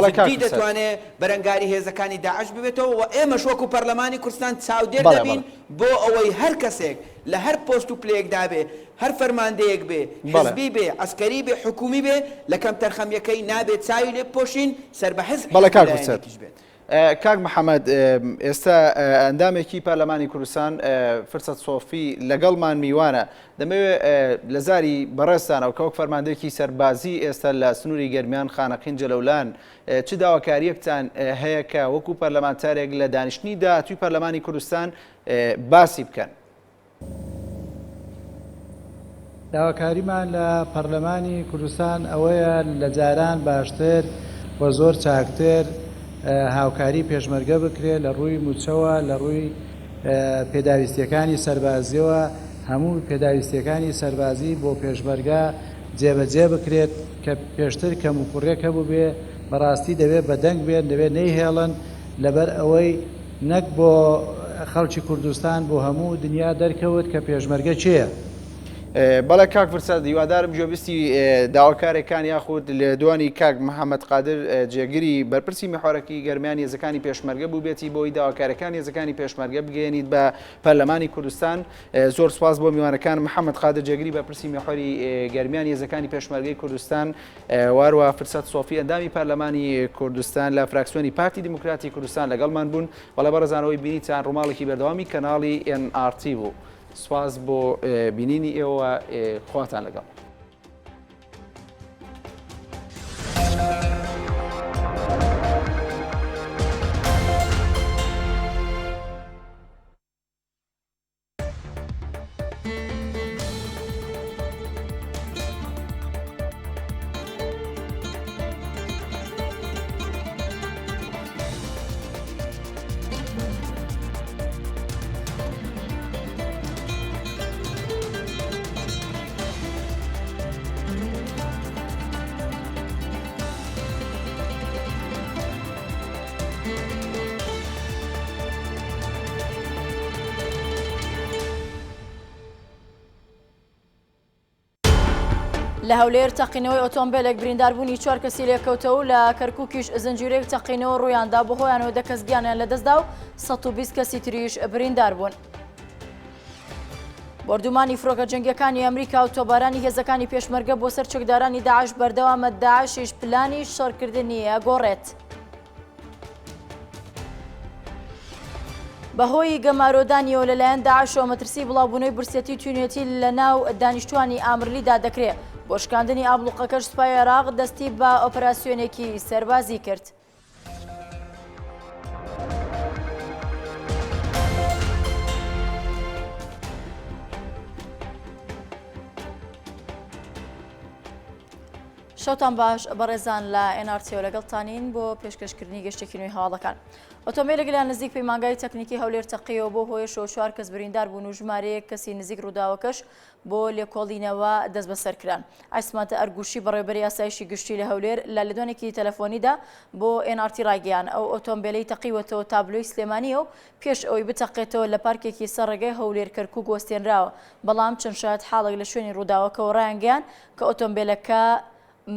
جددی دەتوانێت بەرەنگاری هێزەکانی داعش ببێتەوە و ئێمەش وەکو پەرلەمانی کوردستان چاودێر دەبین بۆ ئەوەی هەر کەسێک لە هەر پۆست و پلەیەکدا بێ هەر فەرماندەیەک بێ حزبی بێ ئەسکەری بێ حکومی بێ لە کەم تەرخەمیەکەی نابێت چاوی لێ بپۆشین سەر بە حزب بێت. کاک محەممەد ئێستا ئەندامێکی پارلەمانی کوردستان فرسەت سۆفی لەگەڵمان میوانە دەمەوێت لە زاری بەڕێستانەوە کە وەک فەرماندەیەکی سەربازی ئێستا لە سنووری گەرمیان خانەقین جەلەولان چ داواکاریەکتان هەیە کە وەکو پەرلەمانتارێک لە دانیشتنیدا توی پەرلەمانی کوردستان باسی بکەن؟ داواکاریمان لە پەرلەمانی کوردستان ئەوەیە لە جاران باشتر و زۆر چاکتر هاوکاری پێشمەرگە بکرێت لە ڕووی موچەوە لە ڕووی پێداویستیەکانی سەربازیەوە هەموو پێداویستیەکانی سەربازی بۆ پێشمەرگە جێبەجێ بکرێت کە پێشتر کەم و کوڕێکە بوو بێ بەڕاستی دەبێت بەدەنگ بێن دەبێت نەیهێڵن لەبەر ئەوەی نەک بۆ خەڵکی کوردستان بۆ هەموو دنیا دەرکەوت کە پێشمەرگە چییە. بەڵێ کاک فرسەد هیوادارم گوێبیستی داواکارێکان یاخود لە دوانی کاک محەممەد قادر جێگیری بەرپرسی میحۆرەکی گەرمیان هێزەکانی پێشمەرگە بوو بێتی بۆی داواکارەکان هێزەکانی پێشمەرگە بگەێنیت بە پەرلەمانی کوردستان. زۆر سواز بۆ میوانەکان محەممەد قادر جێگیری بەرپرسی میحۆری گەرمیان هێزەکانی پێشمەرگەی کوردستان واروە فرسەد سۆفی ئەندامی پەرلەمانی کوردستان لە فراکسیۆنی پارتی دیموکراتی کوردستان لەگەڵمان بوون. بەڵێ بەڕێزانەوەی بینیتان ڕووماڵێکی بەردەوامی کەناڵی NRT بوو. سواز بۆ بینینی ئێوە خواتان لەگەڵ. لە هەولێر تەقینەوەی ئۆتۆمبیلێک برینداربوونی 4 کەسی لێکەوتەوە لە کەرکووکیش زنجیرەیەک تەقینەوە ڕوویاندا بەهۆیانەوە 10 کەس گیانیان لەدەستدا و 120 کەسی تریش بریندار بوون. بردومانی فڕۆکە جەنگیەکانی ئەمریکا و تۆبارانی هێزەکانی پێشمەرگە بۆ سەر چەکدارانی داعش بەردەوامە. داعشیش پلانی شەڕکردنی ئەگۆڕێت. بەهۆی گەمارۆدانیەوە لەلایەن داعشەوە مەترسی بڵاوبوونەوەی برسێتی توێنێتی لە ناو دانیشتوانی ئامرلیدا دەکرێت. بۆ شکاندنی ئابلوقەکەش سوپای عێراق دەستی بە ئۆپەراسیۆنێکی سەربازی کرد. شەوتان باش بەڕێزان لە NRT لەگەڵتانین بۆ پێشکەشکردنی گەشتێکی نوێی هەواڵەکان. ئۆتۆمبیلێک لە نزیک پەیمانگای تەکنیکی هەولێر تەقیەوە بۆ هۆیشەوە 4 کەس بریندار بوون و ژمارەیەک کەسی نزیک ڕووداوەکەش بۆ لێکۆڵینەوە دەست بەسەرکران. ئایسماتە ئەرگوشی بەڕێوەبەری ئاسایشی گشتی لە هەولێر لە لەدوانێکی تەلەفۆنیدا بۆ NRT ڕایگەیان ئەو ئۆتۆمبیلەی تەقیوەتەوە تابلۆی سلێمانیە و پێش ئەوەی بتەقێتەوە لە پارکێکی سەر ڕێگەی هەولێر کەرکووک وەستێنراوە. بەڵام چەند شایەت حاڵێک لە شوێنی ڕووداوەکەەوە ڕایانگەیان کە ئۆتۆمبیلەکە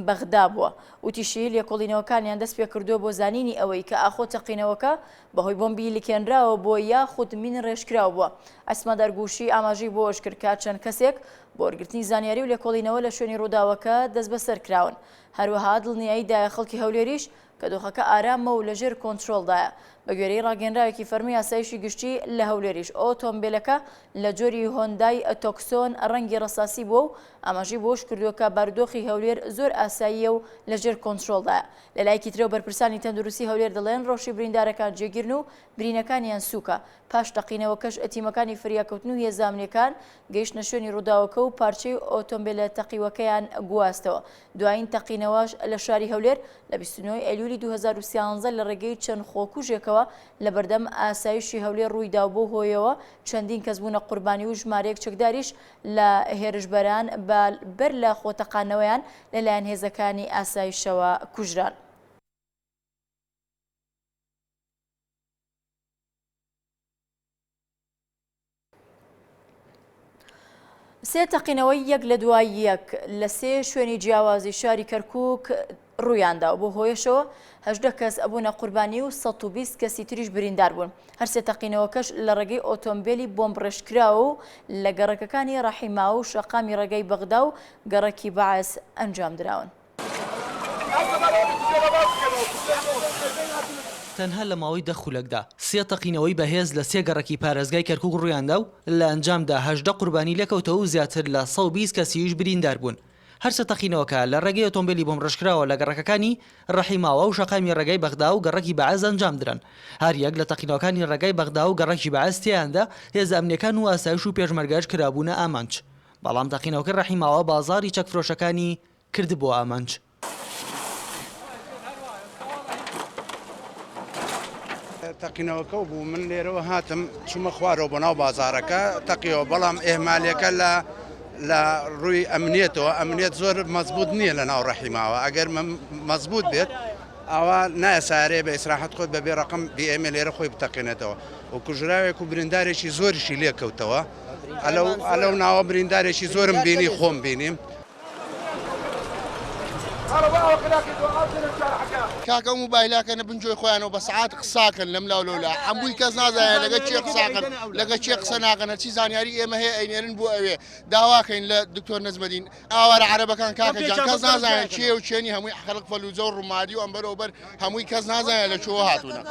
بەغدا بووە. وتیشی لێکۆڵینەوەکانیان دەست پێ کردووە بۆ زانینی ئەوەی کە ئاخۆ تەقینەوەکە بەهۆی بۆمبی لیکێنراوە بۆ یاخود مین ڕێژکراوە بووە. ئەسمادەرگوشی ئاماژەی بۆ ئەشکرکات چەند کەسێک بۆ وەرگرتنی زانیاری و لێکۆڵینەوە لە شوێنی ڕووداوەکە دەست بەسەر کراون. هەروەها دڵنیایی دایە خەڵکی هەولێریش کە دۆخەکە ئارامە و لەژێر کۆنتترۆلدایە. بە گوێرەی ڕاگەنراوێکی فەرمی ئاسایشی گشتی لە هەولێریش ئۆتۆمبیلەکە لە جۆری هۆندای تۆکسۆن ڕەنگی ڕەساسی بووە و ئاماژەی بۆش کردووە بارودۆخی هەولێر زۆر ئاساییە و لەژێر کۆنتترۆلدایە. لە لایەکی ترەوە بەرپرسانی تەندروستی هەولێر دەڵێن ڕۆژی بریندارەکان جێگیرن و برینەکانیان سووکە. پاش تەقینەوەکەش ئەتیمەکانی فریاکەوتن و هێزانامنیەکان گەیشتنە شوێنی ڕووداوەکە و پارچەی ئۆتۆمبیلە تەقیوەکەیان گواستەوە. دوایین تەقینەوەش لە شاری هەولێر لە 29 ئەیلولی 2013 لە ڕێگەی چەند خۆکوژێکەوە لە بەردەم ئاسایشی هەولێر ڕوویدا بۆ هۆیەوە چەندین کەس بوونە قوربانی و ژمارەیەک چەکداریش لە هێرشبەران بەر لە خۆتەقانەوەیان لەلایەن هێزەکانی ئاسایشەوە کوژران. سێ تەقینەوەی یەک لە دوای یەک لە سێ شوێنی جیاوازی شاری کەرکووک ڕوویاندا و بۆ هۆیشەوە 18 کەس ئەبوونە قوربانی و 120 کەسی تریش بریندار بوون. هەر سێ تەقینەوەکەش لە ڕێگەی ئۆتۆمبیلی بۆمب ڕێژکراوە و لە گەڕەکەکانی ڕەحیماوە و شەقامی ڕێگەی بەغدا و گەڕەکی بەعەس ئەنجام دراون. تەنها لە ماوەی 10 خولەکدا سێ تەقینەوەی بەهێز لە سێ گەڕەکی پارێزگای کەرکووک ڕوویاندا و لە ئەنجامدا 18 قوربانی لێکەوتەوە و زیاتر لە 120 کەسیش بریندار بوون. هەر سێ تەقینەوەکە لە ڕێگەی ئۆتۆمبیلی بۆمب ڕێژکراوە لە گەڕەکەکانی ڕەحیماوە و شەقامی ڕێگەی بەغدا و گەڕەکی بەعەز ئەنجام دران. هەر یەک لە تەقینەوەکانی ڕێگەی بەغدا و گەڕەکی بەعەز تێیاندا هێزە ئەمنیەکان و ئاسایش و پێشمەرگەش کرابوونە ئامانج. بەڵام تەقینەوەکە ڕەحیماوە بازاری چەکفرۆشەکانی کردبووە ئامانج. تەقینەوەکە بوو من لێرەوە هاتم چوومە خوارەوە بۆ ناو بازارەکە تەقیەوە بەڵام ئێمالیەکە لە ڕووی ئەمنیێتەوە ئەمنیێت زۆر مەزبوط نییە لە ناو ڕەحیماوە ئەگەر مەزبوط بێت ئەوە نایسارێ بە ئیسراحەت خۆت بەبێ ڕقم BM لێرە خۆی بتەقێنێتەوە و کوژراوێک و بریندارێکی زۆریشی لێکەوتەوە ئەلەو ناوە بریندارێکی زۆرم بینی خۆم بینیم. کاکە موبایلاکەنە بنجۆی خۆیانەوە بە سعات قساکەن لەم لاو لەولا هەمووی کەس نازانێت لەگە چێ قساکەن لەگە چێ قسە ناکەن هەرچی زانیاری ئێمە هەیە ئەینێرن بۆ ئەوێ داواکەین لە دکتۆر نەزمەدین ئاوارە عەرەبەکان کاکە جان کەس نازانێت چێ و چێنی هەمووی خەڵق فەلوجە و ڕوومادی و ئەمبەرەوبەر هەمووی کەس نازانێت لە چۆ هاتوونە.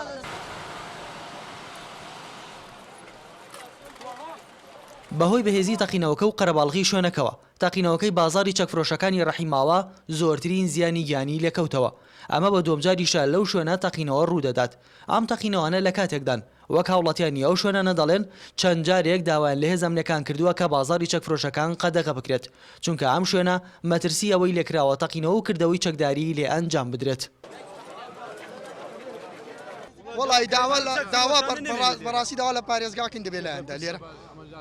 بەهۆی بەهێزی تەقینەوەکە و قەرەباڵغی شوێنەکەوە تاقینەوەکەی بازاری چەکفرۆشەکانی ڕەحیماوە زۆرترین زیانی گیانی لێکەوتەوە. ئەمە بە دۆمجاریشە لەو شوێنە تەقینەوە ڕوودەدات. ئەم تەقینەوەانە لە کاتێکدان وەک هاوڵاتیانی ئەو شوێنە دەڵێن چەند جارێک داوایان لە هێز ئەمنیەکان کردووە کە بازاری چەکفرۆشەکان قەدەغە بکرێت چونکە ئەم شوێنە مەترسی ئەوەی لێکراوە تەقینەوە و کردەوەی چەکداری لێ ئەنجام بدرێت. وڵی داوا بەڕاستی داوا لە پارێزگاکن دەبێت لایەندا لێرە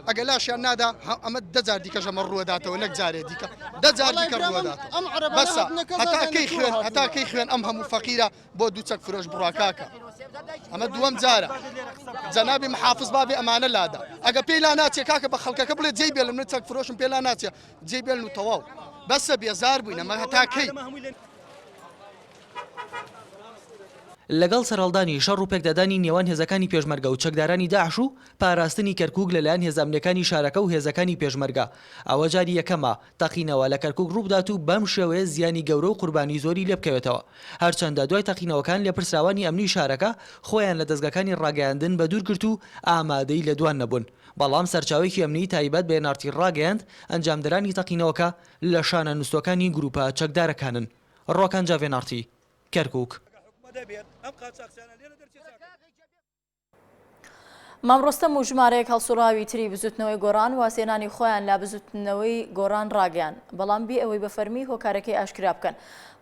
ئەگە لاشیان نادا ئەمە دەجار دیکە ژەمە ڕووداتەوە نەک جارێ دیکە دەجار دیکە ڕوودات بەسە هەتاکەی خوێن ئەم هەموو فەقیرە بۆ دوو چەک فرۆش بڕاکاکە ئەمە دووەم جارە جەنابی محافظ بابێ ئەمانە لادا ئەگە پێی لا ناچێ کاکە بە خەڵکەکە بڵێ جێی بێڵم من چەک فرۆشم پێ لا ناچێ جێی بێڵن و تەواو بەسە بێزار بووین ئەمە هەتاکەی. لەگەڵ سەرهەڵدانی شەڕ و پێکدادانی نێوان هێزەکانی پێشمەرگە و چەکدارانی داعش و پاراستنی کەرکووک لەلایەن هێزامنیەکانی شارەکە و هێزەکانی پێشمەرگە ئەوە جاری یەکەمە تەقینەوە لە کەرکووک ڕوودات و بەم شێوەیە زیانی گەورە و قوربانی زۆری لێ بکەوێتەوە. هەرچەندە دوای تەقینەوەکان لە پرسراوانی ئەمنی شارەکە خۆیان لە دەستگاکانی ڕاگەیاندن بە دوور گرت و ئامادەی لە دوان نەبوون. بەڵام سەرچاوێکی ئەمنی تایبەت بە نارتی ڕاگەیاند ئەنجامدەرانی تەقینەوەکە لە شانە نووسەکانی گروپە چەکدارەکانن. ڕۆکان جاڤێنارتی کەرکووک. مامڕۆستەم و ژمارەیەک هەڵسوڕاوی تری بزوتنەوەی گۆڕان واسێنانی خۆیان لا بزوتنەوەی گۆڕان ڕاگەیان بەڵام بێ ئەوەی بە فەرمی هۆکارەکەی ئاشکرا بکەن.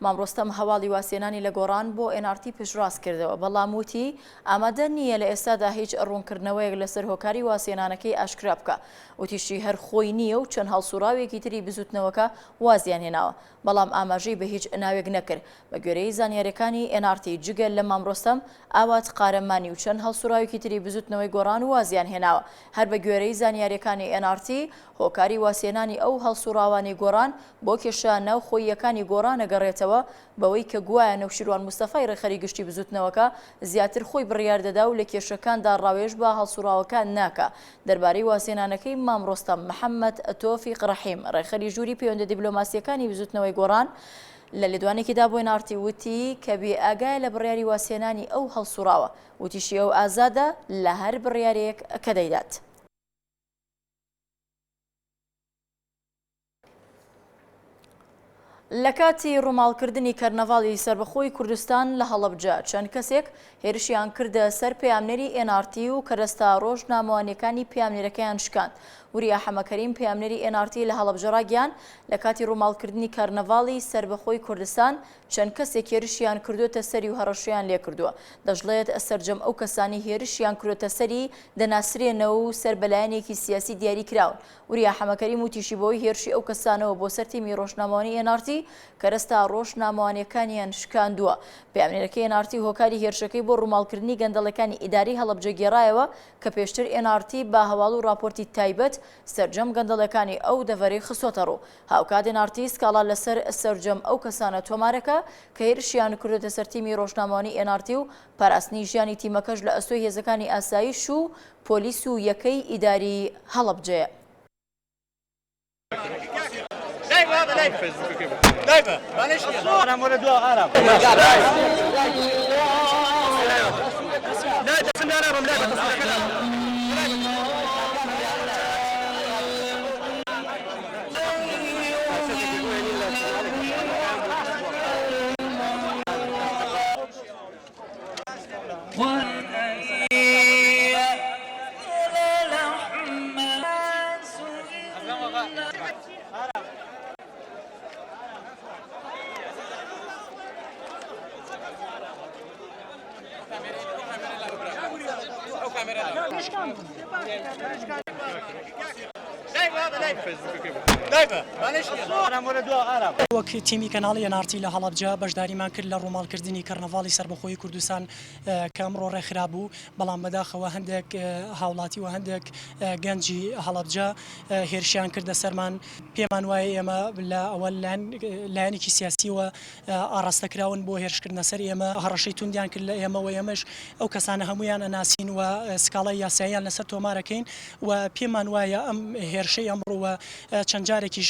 مامڕۆستەم هەواڵی واسێنانی لە گۆڕان بۆ NRT پشتڕاست کردەوە بەڵام وتی ئامادە نییە لە ئێستادا هیچ ڕوونکردنەوەیەک لەسەر هۆکاری واسێنانەکەی ئاشکرا بکە. وتیشی هەر خۆی نییە و چەند هەڵسوڕاوێکی تری بزوتنەوەکە وازیان هێناوە بەڵام ئاماژەی بە هیچ ناوێک نەکرد. بە گوێرەی زانیاریەکانی NRT جگەل لە مامڕۆستەم ئاوات قارەمانی و چەند هەڵسوڕاوێکی تری بزوتنەوەی گۆڕان وازیان هێناوە. هەر بە گوێرەی زانیاریەکانی NRT هۆکاری واسێنانی ئەو هەڵسوڕاوانی گۆڕان بۆ کێشە ناو خۆیەکانی گۆڕان ئەگەڕێتەوە بەوەی کە گوایە نەوشیروان موستەفای ڕێخەری گشتی بزوتنەوەکە زیاتر خۆی بڕیار دەدا و لە کێشەکاندا ڕاوێژ بە هەڵسوڕاوەکان ناکە. دەربارەی واسێنانەکەی مامڕۆستەم محەممەد تۆفیق ڕەحیم ڕێخەری ژووری پەیوەندە دیبلۆماسیەکانی بزوتنەوەی گۆڕان لە لێدوانێکیدا بۆی نارتی وتی کە بێ ئاگای لە بڕیاری واسێنانی ئەو هەڵسوڕاوە وتیشی ئەو ئازادە لە هەر بڕیارێک کە دەیدات. لە کاتی ڕووماڵکردنی کەرنەڤاڵی سربەخۆی کوردستان لە هەڵەبجە چەند کەسێک هێرشیان کردە سەر پەیامنەری NRT و کەرەستا ڕۆژنامەوانیەکانی پەیامنەرەکەیان شکاند. وریا حەمەکەریم پەیامنەری NRT لە هەڵەبجە ڕاگەیاند لە کاتی ڕووماڵکردنی کەرنەڤاڵی سربەخۆی کوردستان چەند کەسێک هێرشیان کردوتە سەری و هەڕەشیان لێ کردووە. دەژڵێت سەرجەم ئەو کەسانی هێرشیان کردوتە سەری دەناسرێنەوە و سەربەلایەنێکی سیاسی دیاری کراون. وریا حەمەکەریم وتیشی بۆی هێرشی ئەو کەسانەوە بۆ سەر تیمی ڕۆژنامەوانی NRT کەرەستا ڕۆژنامەوانیەکانیان شکاندووە. پەیامنەرەکەی NRT هۆکاری هێرشەکەی بۆ ڕووماڵکردنی گەندەڵەکانی ئیداری هەڵەبجە گێڕایەوە کە پێشتر NRT با هەواڵ و راپۆرتی تایبەت سەرجەم گەندەڵەکانی ئەو دەڤەرەی خستۆتە ڕوو. هاوکات NRT سکاڵا لەسەر سەرجەم ئەو کەسانە تۆمارەکە کە هێرشیان کردوتە سەر تیمی ڕۆژنامەوانی NRT و پاراستنی ژیانی تیمەکەش لە ئەستۆی هێزەکانی ئاسایش و پۆلیس و یەکەی ئیداری هەڵەبجەیە. وەک تیمی کەناڵی NRT لە هەڵەبجە بەشداریمان کرد لە ڕووماڵکردنی کەرنەڤاڵی سربەخۆیی کوردستان کە ئەمڕۆ ڕێکخرا بوو، بەڵام بەداخەوە هەندێک هاوڵاتی و هەندێک گەنجی هەڵەبجە هێرشیان کردە سەرمان. پێمان وایە ئێمە لە ئەوە لایەنێکی سیاسیوە ئاڕاستەکراون بۆ هێرشکردنە سەر ئێمە، هەڕەشەی توندیان کرد لە ئێمەوە، ئێمەش ئەو کەسانە هەمویان ئەناسین و سکاڵای یاساییان لەسەر تۆمارەکەین و پێمان وایە ئەم هێرشەی ئەمڕۆوە چەند جارێکیش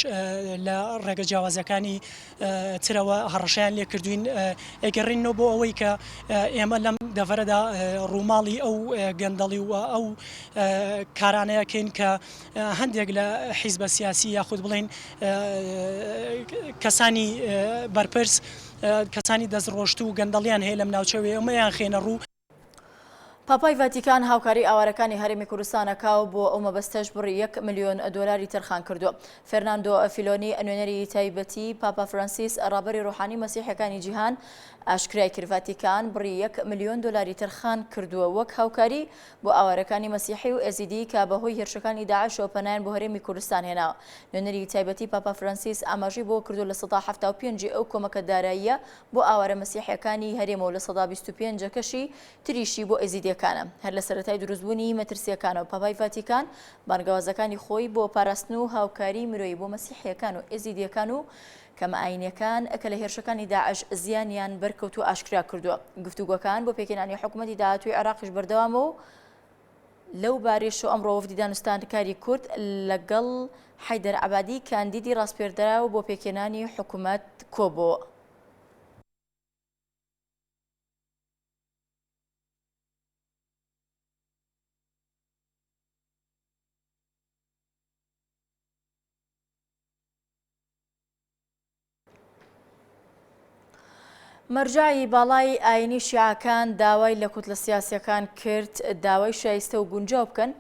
لە ڕێگە جیاوازەکانی ترەوە هەڕەشەیان لێ کردوین. ئەگەڕینەوە بۆ ئەوەی کە ئێمە لەم دەڤەرەدا ڕووماڵی ئەو گەندەڵی و ئەو کارانەیەکەین کە هەندێک لە حیزبە سیاسی یاخود بڵێن کەسانی بەرپرس، کەسانی دەستڕۆشت و گەندەڵیان هەیە لەم ناوچەوێ ئەمەیان خێنە ڕوو. پاپای ڤاتیکان هاوکاری ئاوارەکانی هەرێمی کوردستانەکاو بۆ ئەو مەبەستەش بڕی 1 ملیۆن دۆلاری تەرخان کردووە. فێرناندۆ فیلۆنی نوێنەری تایبەتی پاپا فرانسیس ڕابەری ڕۆحانی مەسیحەکانی جیهان ئاشکرای کرد ڤاتیکان بڕی 1 ملیۆن دۆلاری تەرخان کردووە وەک هاوکاری بۆ ئاوارەکانی مەسیحی و ئێزیدی کە بەهۆی هێرشەکانی داعش و پەنایان بۆ هەرێمی کوردستان هێناوە. نوێنەری تایبەتی پاپا فرانسیس ئاماژەی بۆ کردو لە 175 ئەو کۆمەکە داراییە بۆ ئاوارە مەسیحەکانی هەرێمەوە لە 125 کەشی تریشی بۆ ئێزیدیەکانە. هەر لە سەرەتای دروستبوونی مەترسیەکانەوە پاپای ڤاتیکان بانگەوازەکانی خۆی بۆ پاراستن و هاوکاری مرۆیی بۆ مەسیحیەکان و ئێزیدیەکان و کەمەعاینەکان کە لە هێرشەکانی داعش زیانیان بەرکەوت و ئاشکرا کردووە. گفتوگۆکان بۆ پێکێنانی حکوومەتی داهاتووی عێراقیش بەردەوامە و لەو بارێش و ئەمڕۆ وەفدی دانوستانکاری کورد لەگەڵ حەیدەر عەبادی کاندیدی ڕاستپێردراو بۆ پێکێنانی حکوومەت کۆبووە. مەرجعی باڵای ئاینی شیعەکان داوای لە کوتلە سیاسیەکان کرد داوای شایستە و گونجاو بکەن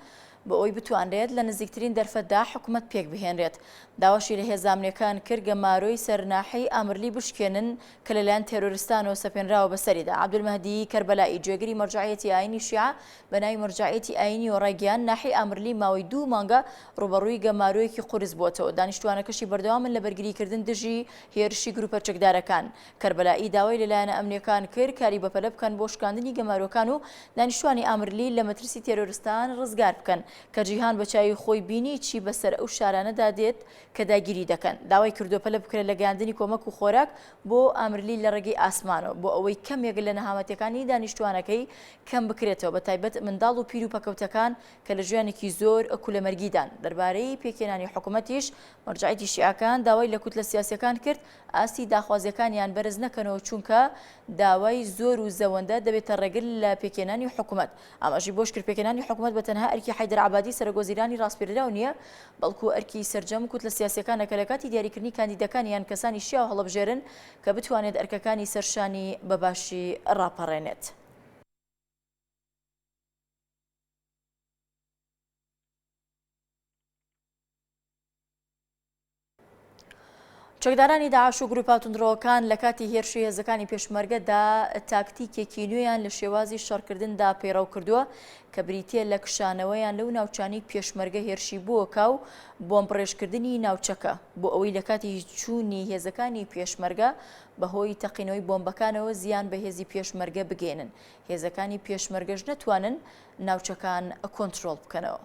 بە ئەوی بتوانرێت لە نزیکترین دەرفەتدا حکوومەت پێک بهێنرێت. داواشی لە هێزانامەکان کرد گەماروی سەرناحی ئامرلی بشکێنن کە لەلایەن تێرۆریستانەوە سەپێنراوە بەسەریدا. عەبدولمەهدی کەربەلایی گوێگری مەرجعیەتی ئاینی شیعە بەناوی مەرجعیەتی ئاینی و ڕێگەیان ناحی ئامرلی ماوەی 2 مانگە ڕوبەڕووی گەمارویەکی قورس بووەتەوە. دانیشتوانەکەشی بەردەوامن لە بەرگریکردن دژی هێرشی گروپە چەکدارەکان. کەربەلایی داوای لەلایەنە ئەمنیەکان کرد کاری بەپەلە بکەن بۆ شکاندنی گەماروەکان و دانیشتوانی ئامرلی لە مەترسی تێرۆریستان ڕزگار بکەن کە جیهان بە چاوی خۆی بینی چی بەسەر ئەو شارانەدا دێت کە داگیری دەکەن. داوای کردوپەلە بکرێت لە گەیاندنی کۆمەک و خۆراک بۆ ئامرلی لە ڕێگەی ئاسمانەوە بۆ ئەوەی کەمێک لە نەهامەتیەکانی دانیشتوانەکەی کەم بکرێتەوە بە تایبەت منداڵ و پیر و پەکەوتەکان کە لە ژیانێکی زۆر کولەمەرگیدان. دەربارەی پێکێنانی حکوومەتیش مەرجعیەتی شیعەکان داوای لە کوتلە سیاسیەکان کرد ئاستی داخوازیەکانیان بەرز نەکەنەوە چونکە داوای زۆر و زەوەندە دەبێتە ڕێگر لە پێکێنانی حکوومەت. ئاماژی بۆش کرد پێکێنانی حکوومەت بە تەنها ئەرکی حەیدەر عەبادی سەرۆکوەزیرانی ڕاستپێردراو نییە بەڵکو ئەرکی سەرجەم کوتلە سیاسیەکانە کە لە کاتی دیاریکردنی کاندیدەکانی یان کەسانی شیعە و هەڵەبژێرن کە بتوانێت ئەرکەکانی سەرشانی بەباشی ڕاپەڕێنێت. چەکدارانی داعش و گروپا توندڕەوەکان لە کاتی هێرشی هێزەکانی پێشمەرگەدا تاکتیکێکی نوێیان لە شێوازی شەڕکردندا پەیڕەو کردووە کە بریتیە لە کشانەوەیان لەو ناوچانی پێشمەرگە هێرشی بووەکە و بۆمبڕێژکردنی ناوچەکە بۆ ئەوەی لە کاتی چوونی هێزەکانی پێشمەرگە بەهۆی تەقینەوەی بۆمبەکانەوە زیان بە هێزی پێشمەرگە بگێنن. هێزەکانی پێشمەرگەش نەتوانن ناوچەکان کۆنتڕۆڵ بکەنەوە.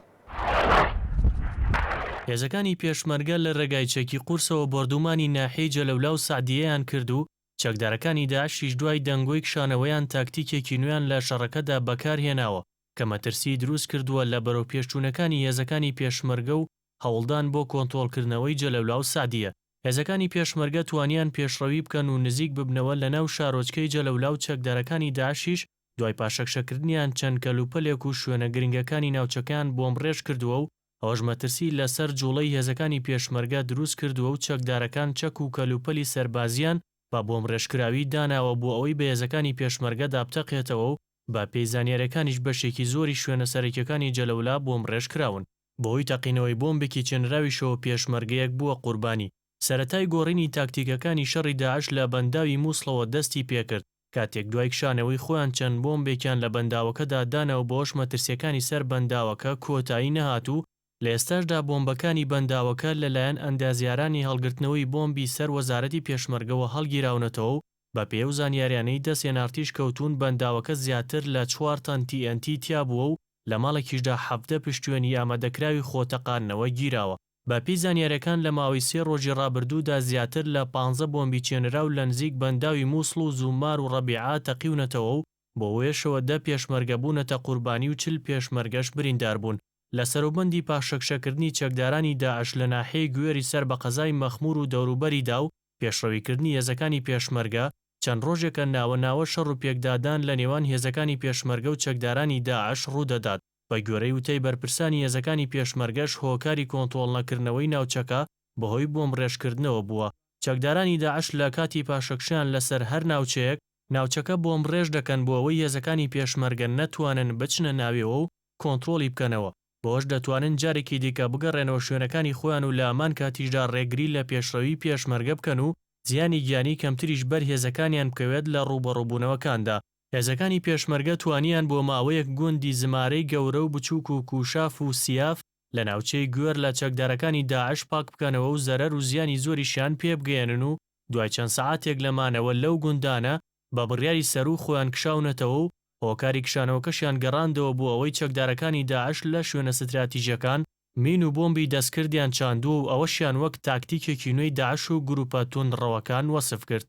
هێزەکانی پێشمەرگە لە ڕێگای چەکی قورسەوە بردومانی ناحیەی جەلەولا و سعدیەیان کرد و چەکدارەکانی داعشیش دوای دەنگۆی کشانەوەیان تاکتیکێکی نوێیان لە شەڕەکەدا بەکارهێناوە کە مەترسی دروست کردووە لە بەرەو پێشچوونەکانی هێزەکانی پێشمەرگە و هەوڵدان بۆ کۆنتڕۆڵکردنەوەی جەلەولا و سعدیە. هێزەکانی پێشمەرگە توانیان پێشڕەوی بکەن و نزیک ببنەوە لە ناو شارۆچکەی جەلەولا و چەکدارەکانی داعشیش دوای پاشەکشەکردنیان چەند کەلوپەلێک و شوێنە گرنگەکانی ناوچەکان بۆمبڕێژ کردووە و ئەوەش مەترسی لەسەر جوڵەی هێزەکانی پێشمەرگە دروست کردووە و چەکدارەکان چەک و کەلوپەلی سەربازیان بە بۆمڕێژکراوی داناوە بۆ ئەوەی بە هێزەکانی پێشمەرگە دابتەقێتەوە و بە پێیزانیارەکانیش بەشێکی زۆری شوێنە سەرەکیەکانی جەلەولا بۆمڕێژکراون بۆی تەقینەوەی بۆمبێکی چێنراویشەوە پێشمەرگەیەک بووە قوربانی. سەرەتای گۆڕینی تاکتیکەکانی شەڕی داعش لە بەنداوی مووسڵەوە دەستی پێکرد کاتێک دوای کشانەوەی خۆیان چەند بۆمبێکیان لە بەنداوەکەدا دانەوە بۆش مەترسیەکانی سەر بەنداوەکە کۆتایی نەهات و لە ئێستاشدا بۆمبەکانی بەنداوەکە لەلایەن ئەندازیارانی هەڵگرتنەوەی بۆمبی سەر وەزارەتی پێشمەرگەوە هەڵگیراونەتەوە و بە پێو زانیاریانەی دەستێنارتیش کەوتون بەنداوەکە زیاتر لە 4 تەن TNT تیا بووە و لە ماڵێکیشدا 7 پشتیوێنی ئامادەکراوی خۆتەقانەوە گیراوە. بە پێی زانیاریەکان لە ماوەی 3 ڕۆژی ڕابردوودا زیاتر لە 15 بۆمبی چێنرا و لە نزیک بەنداوی مووسڵ و زومار و ڕەبیعا تەقیونەتەوە و بۆ وێشەوە 10 پێشمەرگە بوونەتە قوربانی و 40 پێشمەرگەش بریندار بوون. لە سەروبەندی پاشەکشەکردنی چەکدارانی داعش لە ناحیەی گوێری سەر بە قەزای مەخمور و دەوروبەریدا و پێشڕەویکردنی هێزەکانی پێشمەرگە چەند ڕۆژێکە ناوە شەڕ و پێکدادان لە نێوان هێزەکانی پێشمەرگە و چەکدارانی داعش ڕوودەدات. بە گوێرەی وتەی بەرپرسانی هێزەکانی پێشمەرگەش هۆکاری کۆنتڕۆڵ نەکردنەوەی ناوچەکە بەهۆی بۆمڕێژکردنەوە بووە. چەکدارانی داعش لە کاتی پاشەکشیان لەسەر هەر ناوچەیەک ناوچەکە بۆمڕێژ دەکەن بۆ ئەوەی هێزەکانی پێشمەرگە نەتوانن بچنە ناوێەوە و کۆنتڕۆڵی بکەنەوە. بۆش دەتوانن جارێکی دیکە بگەڕێنەوە شوێنەکانی خۆیان و لە ئامان کاتیشدا ڕێگری لە پێشڕەوی پێشمەرگە بکەن و زیانی گیانی کەمتریش بەر هێزەکانیان بکەوێت لە ڕوبەڕووبوونەوەکاندا. هێزەکانی پێشمەرگە توانیان بۆ ماوەیەک گوندی زمارەی گەورە و بچووک و کوشاف و سیاف لە ناوچەی گوێر لە چەکدارەکانی داعش پاک بکەنەوە و زەرەر و زیانی زۆریشیان پێ بگەێنن و دوای چەند سەعاتێک لەمانەوە لەو گوندانە بە بڕیاری سەر و خۆیان کشاونەتەوە و هۆکاری کشانەوەکەشیان گەڕاندەوە بۆ ئەوەی چەکدارەکانی داعش لە شوێنە ستراتیژیەکان مین و بۆمبی دەستکردیان چاندووە و ئەوەشیان وەک تاکتیکێکی نوێی داعش و گروپە توندڕەوەکان وەسف کرد.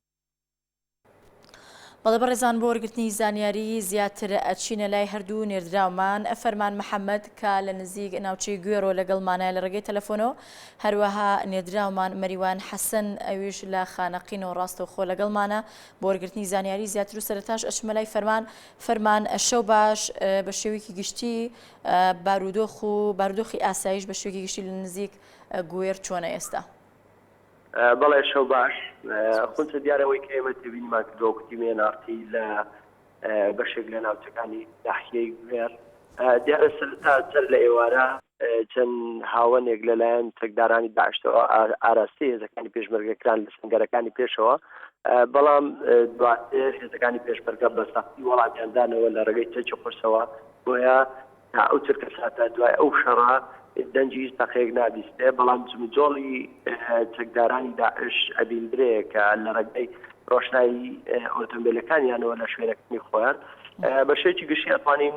بەڵێ بەڕێزان بۆ وەرگرتنی زانیاری زیاتر ئەچینە لای هەردوو نێردراومان فەرمان محەممەد کە لە نزیک ناوچەی گوێرەوە لەگەڵمانە لە ڕێگەی تەلەفۆنەوە هەروەها نێردراومان مەریوان حەسەن ئەویش لە خانەقینەوە ڕاستەوخۆ لەگەڵمانە بۆ وەرگرتنی زانیاری زیاتر و سەرەتاش ئەچمە لای فەرمان شەو باش بە شێوەیەکی گشتی بارودۆخی ئاسایش بە شێوەیەکی گشتی لە نزیک گوێر چۆنە ئێستا. بەڵێ شەو باش خونچە دیارەوەی کە ئێمە تێبینیمان کردەوە کوتیمێ نارتی لە بەشێک لە ناوچەکانی ناحیەی گوێر دیارە سەرەتا سەر لە ئێوارە چەند هاوەنێک لەلایەن چەکدارانی داعشەوە ئاراستی هێزەکانی پێشمەرگەکران لە سنگەرەکانی پێشەوە بەڵام دواتر هێزەکانی پێشمەرگە بە سەختی وەڵاتیاندانەوە لە ڕێگەی چەکی قورسەوە بۆیە تا ئەو چرکە ساتە دوای ئەو شەڕە دەنجی تەقەیەک نابیستێ بەڵام جمجۆڵی چەکدارانی داعش ئەبیندرەیە کە لە ڕێگەی ڕۆشنایی ئۆتۆمبیلەکانیانەوە لە شوێنەکانی خۆیان بە شێکی گشتی ئەتوانین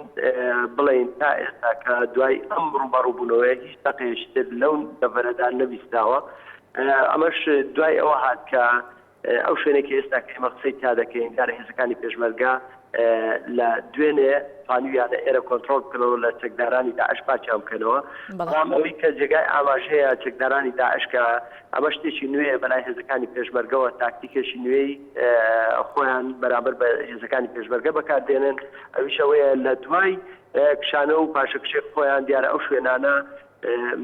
بڵێن تا ئێستا کە دوای ئەم ڕوبەڕووبوونەوەی هیچ تەقەیەشتر لەو دەڤەرەدا نەبیستاوە ئەمەش دوای ئەوە هات کە ئەو شوێنێکی ئێستا کە ئێمە قسەی تا دەکەین دیارە هێزەکانی پێشمەرگە لە دوێنێ توانیویانە ئێرە کۆنتڕۆڵ بکەنەوە لە چەکدارانی داعش پاچیان بکەنەوە بەڵام ئەوەی کە جێگای ئاماژەیە چەکدارانی داعش کە ئەمە شتێکی نوێیە بەلای هێزەکانی پێشمەرگەوە تاکتیکێکی نوێی خۆیان بەرامبەر بە هێزەکانی پێشمەرگە بەکاردێنن ئەویشەوەیە لە دوای کشانە و پاشەکشێک خۆیان دیارە ئەو شوێنانە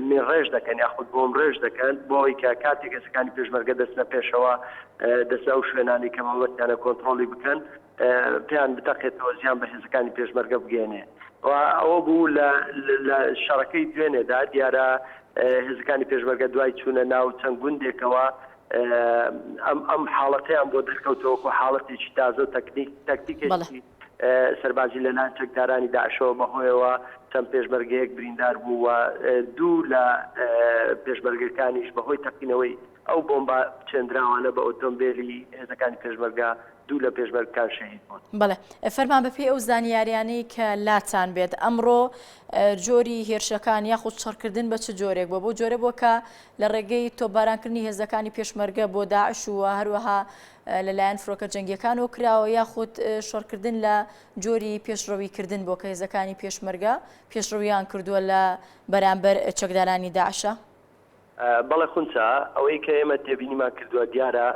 من ڕێژ دەکەن یاخود بۆم ڕێژ دەکەن بۆ ئەوەی کە کاتێک هێزەکانی پێشمەرگە دەستنە پێشەوە دەستە ئەو شوێنانی کە مەوەتیانە کۆنتڕۆڵی بکەن پێیان بتەقێتەوە زیان بە هێزەکانی پێشمەرگە بگەێنێ ئەوە بوو لە شەڕەکەی دوێنێدا دیارە هێزەکانی پێشمەرگە دوای چوونە ناو چەند گوندێکەوە ئەم حاڵەتەیان بۆ دەرکەوتەوە حاڵەتێکی تازە و تەکتیکێکی سەربازی لەلایەن چەکدارانی داعشەوە بەهۆیەوە چەند پێشمەرگەیەک بریندار بوو و دوو لە پێشمەرگەکانیش بەهۆی تەقینەوەی ئەو بۆمبا چێندراوانە بە ئۆتۆمبیلی هێزەکانی پێشمەرگە دوو لە پێشمەرگەکان شەهید بوون. بەڵێ فەرمان بەپێی ئەو زانیاریانەی کە لاتان بێت ئەمڕۆ جۆری هێرشەکان یاخود شەڕکردن بە چ جۆرێک بۆ جۆرە بووە کە لە ڕێگەی تۆپبارانکردنی هێزەکانی پێشمەرگە بۆ داعش و هەروەها لەلایەن فڕۆکە جەنگیەکانەوە کراوە یاخود شەڕکردن لە جۆری پێشڕەویکردن بۆ کە هێزەکانی پێشمەرگە پێشڕەویان کردووە لە بەرامبەر چەکدارانی داعشە؟ بەڵێ خونچە ئەوەی کە ئێمە تێبینیمان کردووە دیارە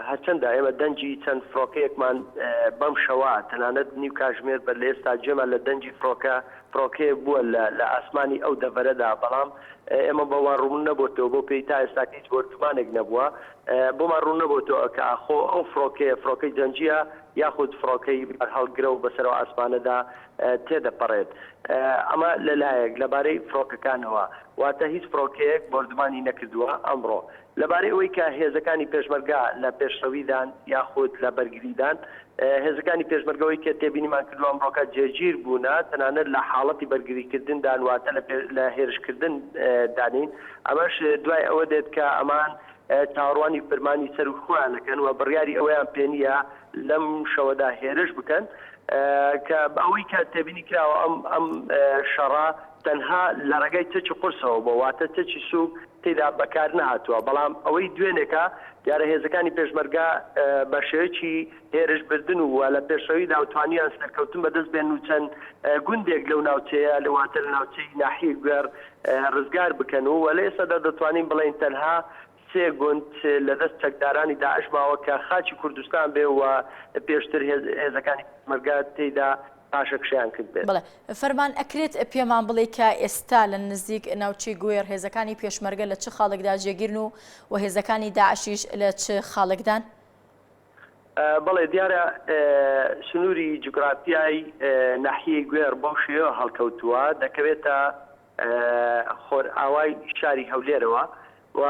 هەرچەندە ئێمە دەنجی چەند فڕۆکەیەکمان بەم شەوە تەنانەت نیو کاژمێر بە لە ئێستا جێمە لە دەنجی فڕۆکەیەک بووە لە ئاسمانی ئەو دەڤەرەدا بەڵام ئێمە بەوان ڕوون نەبووتەوە بۆ پێی تا ئێستا هیچ وەرتمانێک نەبووە بۆمان ڕوون نەبووتەوە کە ئاخۆ ئەو فڕۆکەی جەنجیە یاخود فڕۆکەی هەڵگرە و بەسەرەوە ئاسمانەدا تێدەپەڕێت ئەمە لەلایەک لەبارەی فڕۆکەکانەوە واتە هیچ فڕۆکەیەک بەردەمانی نەکردووە ئەمڕۆ لەبارەی ئەوەی کە هێزەکانی پێشمەرگە لە پێشڕەویدان یاخود لە بەرگریدان هێزەکانی پێشمەرگەوەی کە تێبینیمان کردو ئەمڕۆکە جێگیر بوونە تەنانەت لە حاڵەتی بەرگریکردندا واتە لە هێرشکردن دانین ئەمەش دوای ئەوە دێت کە ئەمان چاوەڕوانی فەرمانی سەر و خوانەکەن و بڕیاری ئەوەیان پێ نییە لەم شەوەدا هێرش بکەن کە ئەوەی کە تێبینی کراوە ئەم شەڕا تەنها لە ڕێگای چەکی قورسەوە بۆ واتە چەکی سوک تێدا بەکار نهاتووە بەڵام ئەوەی دوێنێکە دیارە هێزەکانی پێشمەرگا بە شێوەیەکی هێرش بردن و لە پێشەوەیدا توانیان سەرکەوتن بەدەست بێن و چەند گوندێک لەو ناوچەیە لەواتە لە ناوچەی ناحیە گوێر ڕزگار بکەن و لە ئێستادا دەتوانین بڵێن تەنها سێ گوند لەدەست چەکدارانی داعش ماوە کە خاچی کوردستان بێ و پێشتر هێزەکانی پێشمەرگا تێیدا پاشەکشیان کرد بێت. بڵێ فەرمان ئەکرێت پێمان بڵێ کە ئێستا لە نزیک ناوچەی گوێر هێزەکانی پێشمەرگە لە چ خاڵێکدا جێگیرن و هێزەکانی داعشیش لە چ خاڵێکدان؟ بەڵێ دیارە سنووری جوگرافیای ناحیەی گوێر بەو شێوە هەڵکەوتووە دەکەوێتە خۆر ئاوای شاری هەولێرەوە و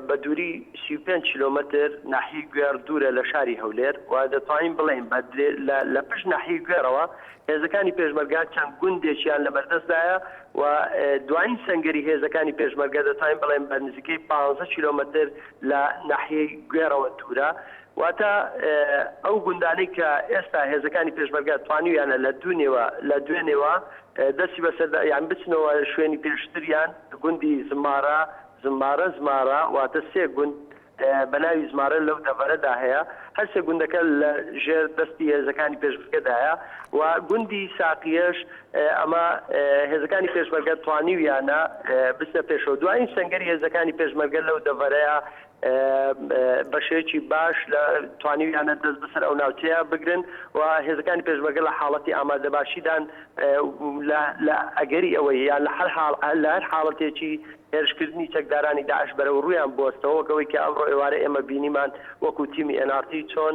بە دووری 35 کیلۆمەتر ناحیە گوێر دوورە لە شاری هەولێر و دەتوانین بڵێن لە پشت ناحیە گوێرەوە هێزەکانی پێشمەرگا چەند گوندێکیان لە بەردەستدایە و دوایین سەنگەری هێزەکانی پێشمەرگە دەتوانین بڵێن بە نزیکەی 15 کیلۆمەتر لە ناحیەی گوێرەوە دوورە واتە ئەو گوندانەی کە ئێستا هێزەکانی پێشمەرگا توانیویانە لە دوێنێەوە دەستی بەسەر یان بچنەوە شوێنی پێشتریان گوندی زمارە واتە سێ گوند بە ناوی زمارە لەو دەڤەرەدا هەیە هەر سێ گوندەکە لە ژێر دەستی هێزەکانی پێشمەرگەدایە و گوندی ساقیەش ئەمە هێزەکانی پێشمەرگە توانیویانە بچنە پێشەوە دوایین سەنگەری هێزەکانی پێشمەرگە لەو دەڤەرەیە بەشێکی باش لە توانیویانە دەست بەسەر ئەو ناوچەیە بگرن و هێزەکانی پێشمەرگە لە حاڵەتی ئامادەباشیدان لە ئەگەری ئەوەی یان لە هەر حاڵەتێکی هێرشکردنی چەکدارانی داعش بەرەو ڕوویان بۆستەوە ئەوەی کە ئەمڕۆ ئێوارە ئێمە بینیمان وەکو تیمی NRT چۆن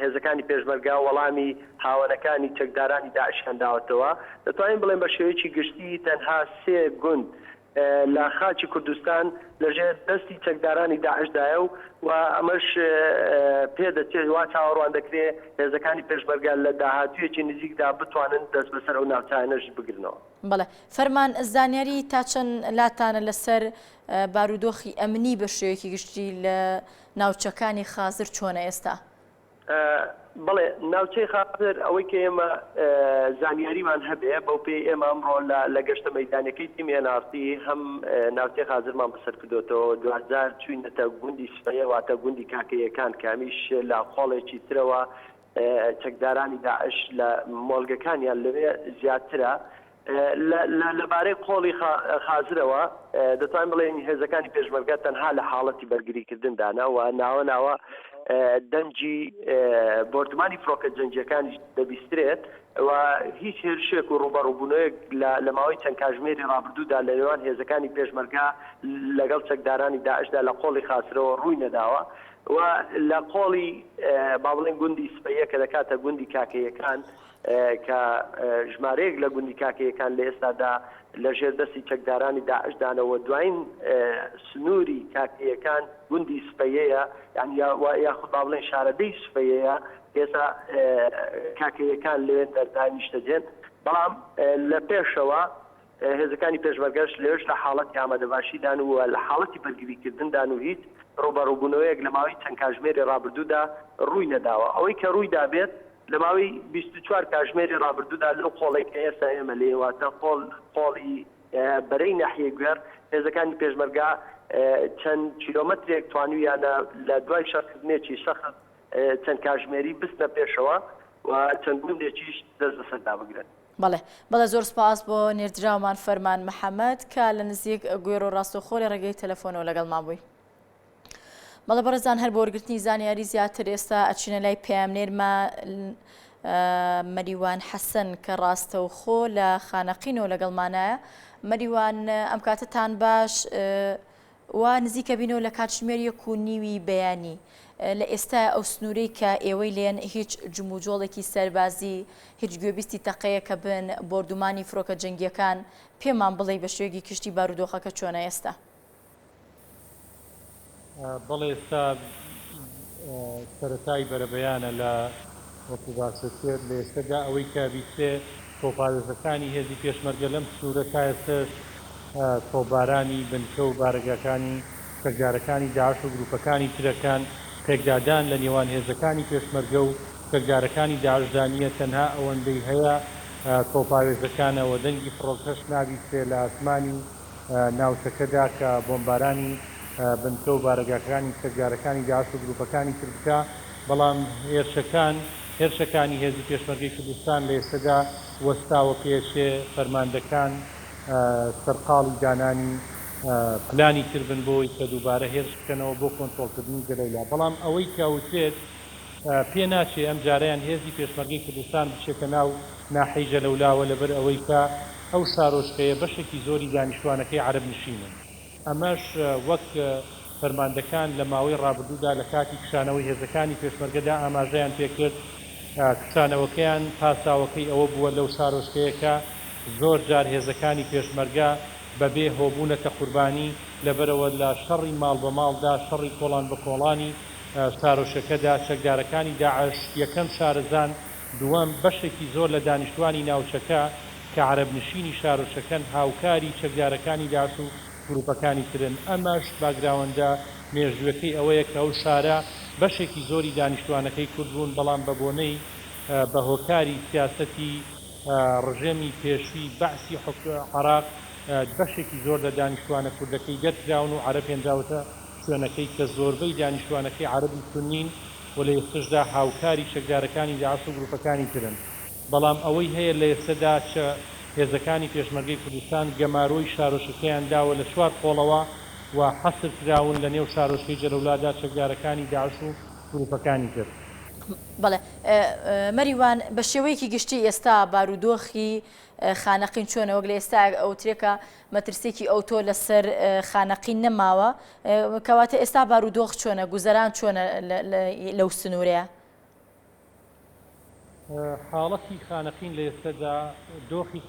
هێزەکانی پێشمەرگا وەڵامی هاوەنەکانی چەکدارانی داعشیان داوەتەوە دەتوانین بڵێن بە شێوەیەکی گشتی تەنها سێ گوند لە خاچی کوردستان لەژێر دەستی چەکدارانی داعشدایە و ئەمەش پێدەچێت وا چاوەڕوان دەکرێت هێزەکانی پێشمەرگە لە داهاتوویەکی نزیکدا بتوانن دەست بەسەر ئەو ناوچانەش بگرنەوە. بەڵێ فەرمان زانیاری تا چەند لاتانە لەسەر بارودۆخی ئەمنی بە شێوەیەکی گشتی لە ناوچەکانی خازر چۆنە ئێستا؟ بڵێ ناوچەی خاطر ئەوەی کە ئێمە زانیاریمان هەبێ بەو پێی ئێمە ئەمڕۆ لە گەشتە مەیدانەکەی تیمی NRT هەم ناوچەی خازرمان بەسەر کردوێتەوە 2000 چوینەتە گوندی سفەیە واتە گوندی کاکەیەکان کامیش لە خۆڵێکی ترەوە چەکدارانی داعش لە مۆڵگەکانیان لەوێ زیاترە لەبارەی قۆڵی خازرەوە دەتوانین بڵێن هێزەکانی پێشمەرگە تەنها لە حاڵەتی بەرگریکردندانە و ناوە دەنجی بۆردمانی فڕۆکە جەنگیەکانی دەبیسترێت و هیچ هێرشێک و ڕوبەڕووبوونەیەک لە ماوەی چەند کاژمێری ڕابردوودا لە نێوان هێزەکانی پێشمەرگا لەگەڵ چەکدارانی داعشدا لە قۆڵی خاسرەوە ڕووی نەداوە و لە قۆڵی با بڵێن گوندی سپەیە کە دەکاتە گوندی کاکەیەکان کە ژمارەیەک لە گوندی کاکەیەکان لە ئێستادا لە ژێر دەستی چەکدارانی داعشدانەوە دوایین سنووری کاکەیەکان گوندی سپەیەیە یاخود با بڵێن شارەدەی سپەیەیە ئێستا کاکەیەکان لەوێ دەردانیشتەجێن بەڵام لە پێشەوە هێزەکانی پێشمەرگەش لێش لە حاڵەتی ئامادەباشیدان و لە حاڵەتی بەرگریکردندان و هیچ ڕوبەڕووبوونەوەیەک لە ماوەی چەند کاژمێری ڕابردوودا ڕووی نەداوە ئەوەی کە ڕووی دابێت لە ماوەی 24 کاژمێری ڕابردوودا لەو قۆڵێک کە ئێستا ئێمە لێواتە قۆڵی بەرەی ناحیە گوێر هێزەکانی پێشمەرگا چەند کیلۆمەترێک توانویانە لە دوای شەڕکردنێکی سەخت چەند کاژمێری بستنە پێشەوە و چەند گوندێکیش دەست بەسەردا بگرن. بەڵێ زۆر سپاس بۆ نێردراومان فەرمان محەممەد کە لە نزیک گوێر و ڕاستەوخۆی ڕێگەی تەلەفۆنەوە لەگەڵمان بووی. بەڵێ بەڕێزان هەر بۆ وەرگرتنی زانیاری زیاتر ئێستا ئەچینە لای پەیامنێرمە مەریوان حەسەن کە ڕاستەوخۆ لە خانەقینەوە لەگەڵمانایە. مەریوان ئەم کاتتان باش وا نزیکە بینەوە لە کاتژمێر 1:30 بەیانی لە ئێستا ئەو سنوورەی کە ئێوەی لێن هیچ جموجۆڵێکی سەربازی هیچ گوێبیستی تەقەیە کە بن بۆردومانی فڕۆکە جەنگیەکان پێمان بڵێ بە شوێکی کشتی بارودۆخەکە چۆنە ئێستا؟ بەڵێ ئێستا سەرەتای بەرەبەیانە لە وەکو باست کرد لە ئێستادا ئەوەی کە بیستێ تۆپارێزەکانی هێزی پێشمەرگە لەم سوورە تا ئێستاش تۆبارانی بنکە و بارگەکانی کەکدارەکانی داعش و گروپەکانی ترەکان پێکدادان لە نێوان هێزەکانی پێشمەرگە و کەکدارەکانی داعشدانیە تەنها ئەوەندەی هەیە تۆپارێزەکانەوە دەنگی فڕۆکەش نابیستێ لە ئاسمانی ناوچەکەدا کە بۆمبارانی بنکە و بارگەکانی کەکدارەکانی داعش و گروپەکانی تر بکە بەڵام هێرشەکانی هێزی پێشمەرگەی کوردستان لە ئێستادا وەستاوە پێشێ فەرماندەکان سەرقاڵی دانانی پلانی تر بن بۆی کە دووبارە هێرش بکەنەوە بۆ کۆنتڕۆڵکردنی گەلەیلا بەڵام ئەوەی کەوتێت پێ ناچێ ئەم جاریان هێزی پێشمەرگەی کوردستان بچێتە ناو ناحەی جەلەولاوە لەبەر ئەوەی کە ئەو شارۆچکەیە بەشێکی زۆری دانیشتوانەکەی عەرەب نشینن ئەمەش وەک فەرماندەکان لە ماوەی ڕابردوودا لە کاتی کشانەوەی هێزەکانی پێشمەرگەدا ئاماژەیان پێکرد کشانەوەکەیان پاساوەکەی ئەوە بووە لەو شارۆچکەیەکە زۆر جار هێزەکانی پێشمەرگە بەبێ هۆبوونەتە قوربانی لەبەرەوە لە شەڕی ماڵ بە ماڵدا شەڕی کۆڵان بە کۆڵانی شارۆچەکەدا چەکدارەکانی داعش یەکەم شارەزان دووەم بەشێکی زۆر لە دانیشتوانی ناوچەکە کە عەرەب نشینی شارۆچەکەن هاوکاری چەکدارەکانی داعش و گروپەکانی ترن ئەمەش باگراوەندە مێژوەکەی ئەوەیە کە ئەو شارە بەشێکی زۆری دانیشتوانەکەی کورد بوون بەڵام بە بۆنەی بە هۆکاری سیاسەتی ڕژێمی پێشوی بەعسی عێراق بەشێکی زۆر لە دانیشتوانە کوردەکەی دەرکراون و عەرە پێنجاوتە شوێنەکەی کە زۆربەی دانیشتوانەکەی عەرەبی سونین و لە ئێستاشدا هاوکاری چەکدارەکانی داعش و گروپەکانی ترن بەڵام ئەوەی هەیە لە ئێستادا چە هێزەکانی پێشمەرگەی کوردستان گەمارۆی شارۆچەکەیان داوە لە چوار قۆڵەوە و حەسر کراون لە نێو شارۆچکەی جەلەولادا چەکدارەکانی داعش و گروپەکانی تر. بەڵێ مەریوان بە شێوەیەکی گشتی ئێستا بارودۆخی خانەقین چۆنە وەک لە ئێستا ئەوترێکە مەترسێکی ئەوتۆ لەسەر خانەقین نەماوە کەواتە ئێستا بارودۆخ چۆنە گوزەران چۆنە لەو سنوورەیە؟ حاڵەتی خانەقین لە ئێستادا دۆخی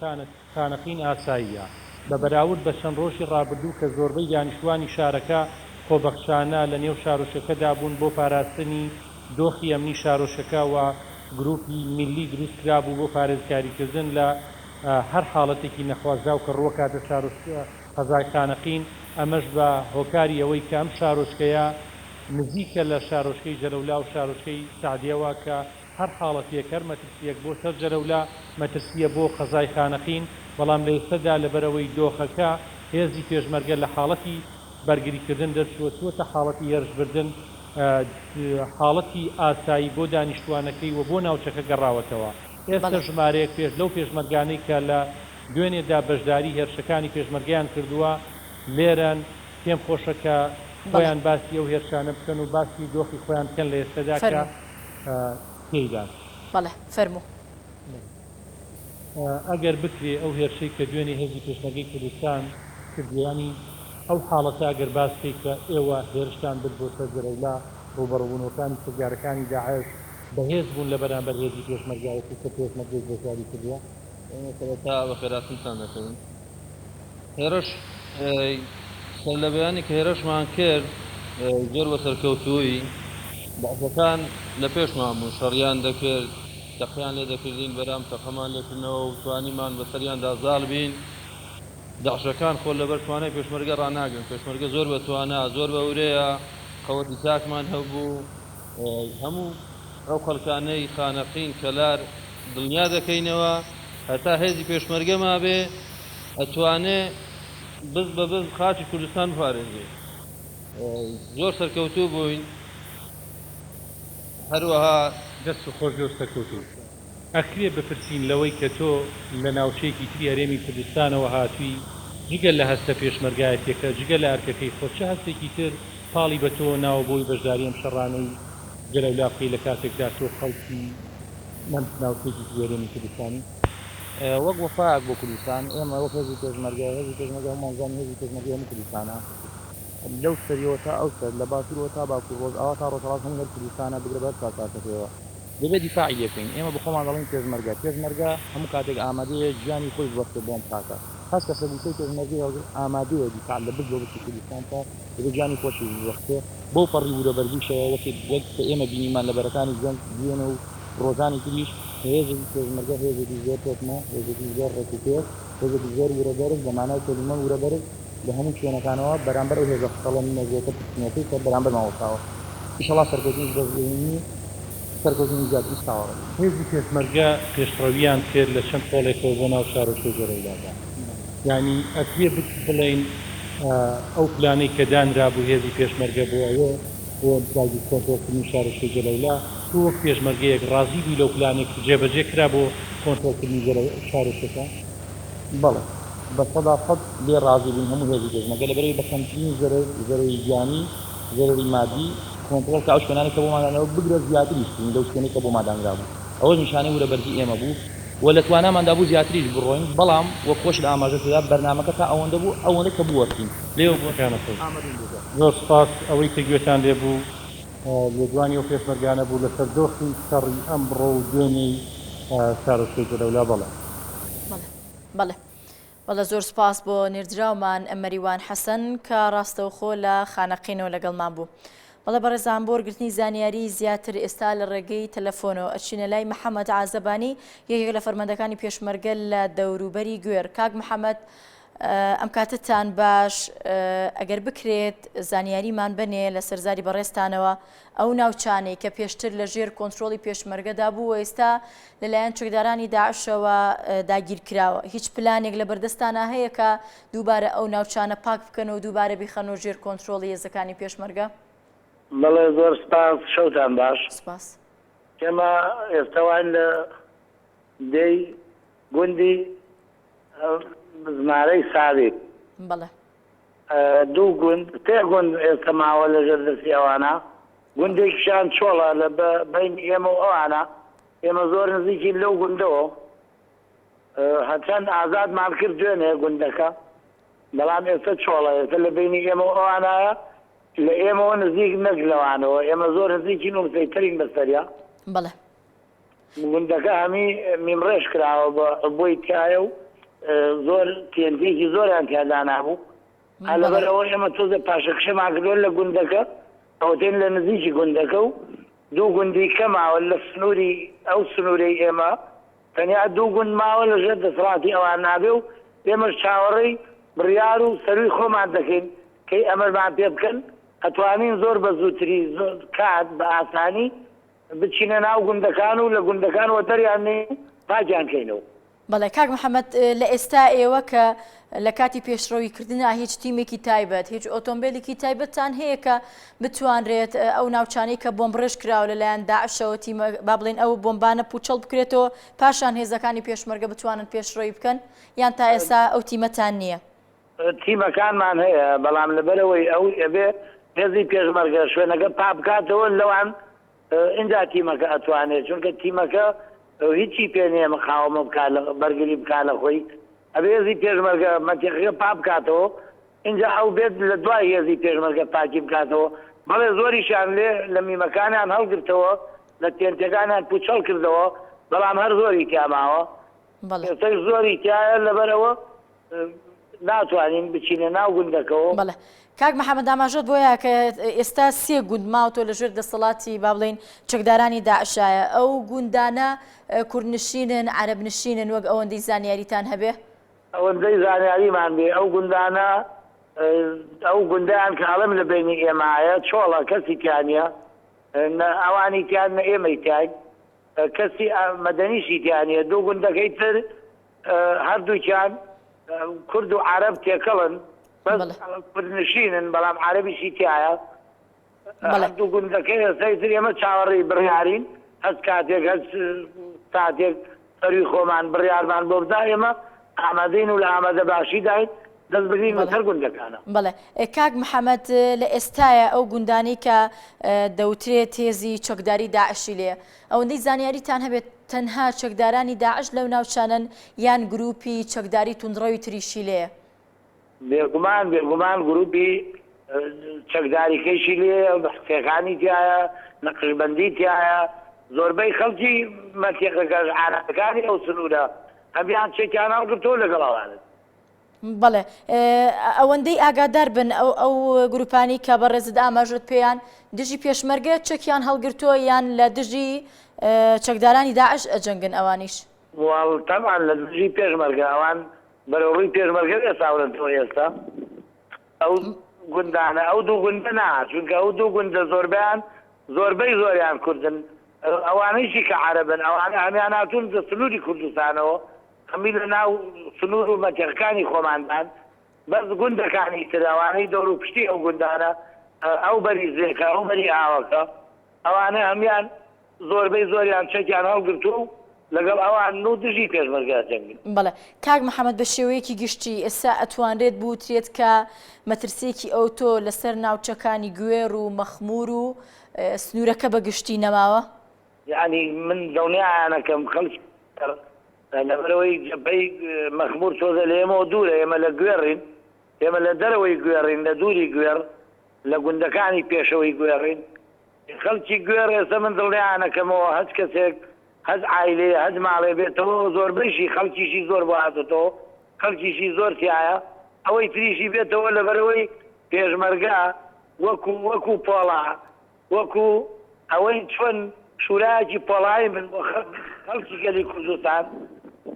خانەقین ئاساییە بە بەراورد بە چەند ڕۆژی ڕابردوو کە زۆربەی دانیشتوانی شارەکە خۆبەخشانە لە نێو شارۆچەکەدا بوون بۆ پاراستنی دۆخی ئەمنی شارۆچەکە و گروپی میلی دروست کرابوو بۆ پارێزکاریکردن لە هەر حاڵەتێکی نەخوازدا و کە ڕووەکاتە قەزای خانەقین ئەمەش بە هۆکاری ئەوەی کە ئەم شارۆچکەیە نزیکە لە شارۆچکەی جەلەولا و شارۆچکەی سعدیەوە کە هەر حاڵەتێک هەر مەترسیەک بۆ سەر جەلەولا مەترسیە بۆ قەزای خانەقین بەڵام لە ئێستادا لەبەرەوەی دۆخەکە هێزی پێشمەرگە لە حاڵەتی بەرگریکردن دەرچووەتە حاڵەتی هێرشبردن حاڵەتی ئاسایی بۆ دانیشتوانەکەی و بۆ ناوچەکە گەڕاوەتەوە ئێستا ژمارەیەک پێش لەو پێشمەرگانەی کە لە دوێنێدا بەشداری هێرشەکانی پێشمەرگیان کردووە لێرەن پێم خۆشەکە خۆیان باسی ئەو هێرشانە بکەن و باسی دۆخی خۆیان بکەن لە ئێستادا کە تێیدا. بەڵێ فەرموو. ئەگەر بکرێ ئەو هێرشەی کە دوێنێ هێزی پێشمەرگەی کوردستان کردیانی ئەو حاڵەتە ئەگەر باسی کە ئێوە هێرشتان برد بۆ سەر جەلەولا ڕوبەڕوونەکانی چەکدارەکانی داعش بەهێز بوون لە بەرامبەر هێزی پێشمەرگایەتی کە پێشمەرگەی گۆزاری کردووە تا بە خێراتیتان دەکەن هێرش لە بەیانی کە هێرشمان کرد زۆر بە سەرکەوتووی بەعزەکان لە پێشمان بوون شەڕیان دەکرد تەقیان لێ دەکردین بەرام تەقەمان لێکردنەوە و توانیمان بەسەریاندا زاڵ بین داعشەکان خۆ لەبەر توانای پێشمەرگە ڕناگرن پێشمەرگە زۆر بە توانە زۆر بە ورەیە قەوەتی چاکمان هەبوو هەموو ئەو خەڵکانەی خانەقین کەلار دڵنیا دەکەینەوە هەتا هێزی پێشمەرگەما بێ ئەتوانێ بز بە بز خاچی کوردستان بپارێزێ زۆر سەرکەوتوو بووین هەروەها دەست و خۆش زۆر سەرکەوتوو ئەکرێ بپرسین لەوەی کە تۆ لە ناوچەیەکی تری هەرێمی کوردستانەوە هاتووی جگە لە هەستە پێشمەرگایەتێکە جگە لە ئەرکەکەی خۆ چه هەستێکی تر پاڵی بە تۆ ناوە بۆی بەشداری ئەم شەڕانەی جەلەولا بکەی لە کاتێکدا تۆ خەڵکی ناوچەیەکی تری هەرێمی کوردستانی وەک وەفاق بۆ کوردستان ئێمە وەک هێزی پێشمەرگە هێزی پێشمەرگە هەمووانزانی هێزی پێشمەرگە هەموو کوردستانە لەو سەریەوە تا ئەو سەر لە باتوورەوە تا باکوور ڕۆژ ئەوە تا ڕۆژهەڵات هەموو هەر کوردستانە بگرە بەر کاتەکەوە دەبێت دیفاعی لێ بکەین ئێمە بخۆمان دەڵێن پێشمەرگە هەموو کاتێک ئامادەیە گیانی خۆی وەختە بۆم کاتە هەست کەسە بووکەی پێشمەرگی ئامادەیە دیفاع لە بز بۆ بچی کوردستان تا دەبێت گیانی خۆشی وەختێ بۆ پەڕی وورەبەرگیشەوە وەک ئێمە بینیمان لە بەرەکانی جەنگ دوێنە و ڕۆژانی تریش هێزی پێشمەرگە هێزێکی زۆر تۆکمە هێزێکی زۆر ڕێکوپێت هێزێکی زۆر وورەبەرز بەمانای کەلیمە وورەبەرز لە هەموو شوێنەکانەوە بەرامبەر ئەو هێزە خەڵە نەزیەکە پشتنەکەی کە بەرامبەر ماوەساوە ئینشەڵا سەرکەوتنی بەزبوونی سەرکەوتنی زیاتری ساوەڕێ هێزی پێشمەرگە پێشڕەویان کرد لە چەند پۆڵێکەوە بۆ ناو شار و شوێژەرەولادا یعنی ئەتوێ بڵێن ئەو پلانەی کە دانرا بوو هێزی پێشمەرگە بۆ ئەوە بۆ باگی کۆنتڕۆلکردنی شار و شوێژەرەولا تو وەک پێشمەرگەیەک ڕازی بووی لەو پلانێک جێبەجێ کرا بۆ کۆنتڕۆلکردنی شار و شوێژە بەڵێ بە سەداقەت لێ ڕازی بوون هەموو هێزی پێشمەرگە لەبەرەوەی بە کەمترین زەرەری گیانی زەرەری مادی کۆنتڕۆل کە ئەو شوێنانێک کە بۆ مادانەوە بگرە زیاتریش بوون لەو شوێنێک کە بۆ مادانرا بوو ئەوە نیشانەی وورەبەرزی ئێمە بوو و لە تواناماندا بوو زیاتریش بڕۆین بەڵام وە خۆش لە ئاماژەکەدا بەرنامەکە تا ئەوەندە بوو ئەوەندە کە بوەرتین لێو بۆکانەکە زۆر سپاس ئەوەی کە گوێتان لێ بوو لە دوانی و پێشمەرگانە بوو لەسەر دۆخی شەڕی ئەمڕۆ و دوێنەی شار و شوێژەرەولا بەڵێ بەڵێ وەڵە زۆر سپاس بۆ نێردراومان ئەمەریوان حەسەن کە ڕاستەوخۆ لە خانەقینەوە لەگەڵمان بوو. بەڵێ بەڕێزان بۆ وەرگرتنی زانیاری زیاتر ئێستا لە ڕێگەی تەلەفۆنەوە ئەچینە لای محەممەد عازەبانی یەکێک لە فەرمەندەکانی پێشمەرگە لە دەوروبەری گوێر. کاک محەممەد ئەم کاتتان باش ئەگەر بکرێت زانیاریمان بنێ لە سەرزاری بەڕێستانەوە ئەو ناوچانەی کە پێشتر لە ژێر کۆنتترۆلی پێشمەرگەدا بوو ئێستا لەلایەن چێکدارانی داعشەوە داگیر کراوە هیچ پلانێک لە بەردەستانە هەیە کە دووبارە ئەو ناوچانە پاک بکەن و دووبارە بیخەنەوە ژێر کۆنتترۆلی هێزەکانی پێشمەرگە؟ بەڵێ زۆر سپاس شەوتان باش سپاس. ئێمە ئێستاوان لە دەی گوندی ژمارەی ساوی بەڵێ دوو گوند تێ گوند ئێستا ماوە لەژێر دەستی ئەوانە گوندێکیشان چۆڵە لە بین ئێمە و ئەوانە ئێمە زۆر نزیکی لەو گوندەوە هەچەند ئازادمان کرد دوێنێ گوندەکە بەڵام ئێستا چۆڵە ئێستا لە بینی ئێمە و ئەوانایە لە ئێمەوە نزیک نەک لەوانەوە ئێمە زۆر نزیکی نووسەیترین بەسەریا بەڵێ گوندەکە هەمی میمڕێژ کراوە بۆی تایە و زۆر تێنتێکی زۆریان تیادا نابوو لەبەرەوە ئێمە تۆزە پاشەکشەمان کردوە لە گوندەکە ئەوتێن لە نزیکی گوندەکە و دوو گوندی کەماوە لە سنووری ئەو سنوورەی ئێمە تەنیا دوو گوند ماوە لەژێر دەسەڵاتی ئەوان نابێ و ئێمەش چاوەڕێی بڕیار و سەروی خۆمان دەکەین کەی ئەمەرمان پێ بکەن ئەتوانین زۆر بە زووتری زۆر کات بە ئاسانی بچینە ناو گوندەکان و لە گوندەکانەوە دەریان پاکیان کەینەوە. بەڵێ کاک محەممەد لە ئێستا ئێوە کە لە کاتی پێشڕەویکردنا هیچ تیمێکی تایبەت هیچ ئۆتۆمبیلێکی تایبەتتان هەیە کە بتوانرێت ئەو ناوچانەی کە بۆمب ڕێژ کراوە لەلایەن داعشەوە تیمە با بڵێن ئەو بۆمبانە پوچەڵ بکرێتەوە پاشان هێزەکانی پێشمەرگە بتوانن پێشڕەوی بکەن یان تا ئێستا ئەو تیمەتان نییە؟ تیمەکانمان هەیە بەڵام لەبەرەوەی ئەو ئەبێ هێزی پێشمەرگە شوێنەکە پابکاتەوە لەوان اینجا تیمەکە ئەتوانێت چونکە تیمەکە هیچی پێ نییە مقاومە بەرگری بکات لە خۆی ئەبێ هێزی پێشمەرگە مەتیقەکە پابکاتەوە اینجا ئەو بێت لە دوای هێزی پێشمەرگە پاکی بکاتەوە بەڵێ زۆریشان لێ لە میمەکانیان هەڵگرتەوە لە تێنتەکانیان پوچەڵ کردەوە بەڵام هەر زۆری تیاماوە ئێستاش زۆری تایە لەبەرەوە ناتوانین بچینە ناو گوندەکەەوە. بەڵێ کاک محەممەد ئاماژەت بۆیە کە ئێستا سێ گوند ماوەتۆ لە ژێر دەسەڵاتی با بڵێن چەکدارانی داعشایە ئەو گوندانە کوردنشینن عەرەبنشینن وەک ئەوەندەی زانیاریتان هەبێ؟ ئەوەندەی زانیاریمان بێ ئەو گوندانە ئەو گوندیان کە ئەڵەم لە بینی ئێمایە چۆڵە کەسی تیانە ئەوانی تیان نە ئێمەی تاین کەسی مەدەنیشی تیانە دوو گوندەکەی تر هەردووکیان کورد و عەرەب تێکەڵن کوردنشینن بەڵام عەرەبیشی تایە دوو گوندەکەی ئێستایتر ئێمە چاوەڕێی بڕیارین هەست کاتێک هەست ساتێک سەروی خۆمان بڕیارمان بۆ بدا ئێمە ئامادەین و لە ئامادە باشی داین دەست بگرین بەسەر گوندەکانە. بەڵێ کاک محەممەد لە ئێستایە ئەو گوندانەی کە دەوترێت هێزی چەکداری داعشی لێ ئەوەندەی زانیاریتان هەبێت تەنها چەکدارانی داعش لەو ناوچانن یان گروپی چەکداری توندڕەوی تریشی لێ؟ بێگومان گروپی چەکداریکەیشی لێ حسێقانی تایە نەقشبەندی تایە زۆربەی خەڵکی مەتیقەکە عارەبەکانی ئەو سنوورە هەمیان چێکیان هەڵگرتەوە لەگەڵ ئەوانن بەڵێ ئەوەندەی ئاگادار بن ئەو گروپانی کە بە ڕێزت ئاماژت پێیان دژی پێشمەرگە چەکیان هەڵگرتووە یان لە دژی چەکدارانی داعش ئەجەنگن ئەوانیش طبعا لە دژی پێشمەرگە ئەوان بەرەوڕووی پێشمەرگە ئێستاورنەوە ئێستا ئەو گوندانە ئەو دوو گوندە نا چونکە ئەو دوو گوندە زۆربەی زۆریان کوردن ئەوانەیشی کە عەرەبن ئەوانە هەمیان هاتوون لە سنووری کوردستانەوە هەمی لە ناو سنوور و مەتێقەکانی خۆماندان بەس گوندەکانی تر ئەوانەی دەور و پشتی ئەو گوندانە ئەو بەری زێکە ئەو بەری ئاوەکە ئەوانە هەمیان زۆربەی زۆریان چەکیان هەڵگرتو و لەگەڵ ئەوان و دژی پێشمەرگە جەنگن. بەڵێ کاک محەممەد بە شێوەیەکی گشتی ئێستا ئەتوانرێت بوترێت کە مەترسێکی ئەوتۆ لەسەر ناوچەکانی گوێر و مەخمور و سنوورەکە بە گشتی نەماوە؟ یعنی من دڵنیایانەکەم خەڵک لەبەرەوەی جەبەی مەخمور تۆزە لە ئێمەوە دوورە ئێمە لە گوێڕین ئێمە لە دەرەوەی گوێڕین لە دووری گوێر لە گوندەکانی پێشەوەی گوێڕین خەڵکی گوێر ئێستا من دڵنیایانەکەمەوە هەچ کەسێک هەز عایلێ هەز ماڵێ بێتەوە زۆربەیشی خەڵکیشی زۆر بۆ هاتێتەوە خەڵکیشی زۆر تایە ئەوەی تریشی بێتەوە لەبەرەوەی پێشمەرگە وەکو پۆڵا وەکو ئەوەی چۆن شورایەکی پۆڵایی من بۆ خەڵکی گەلی کوردستان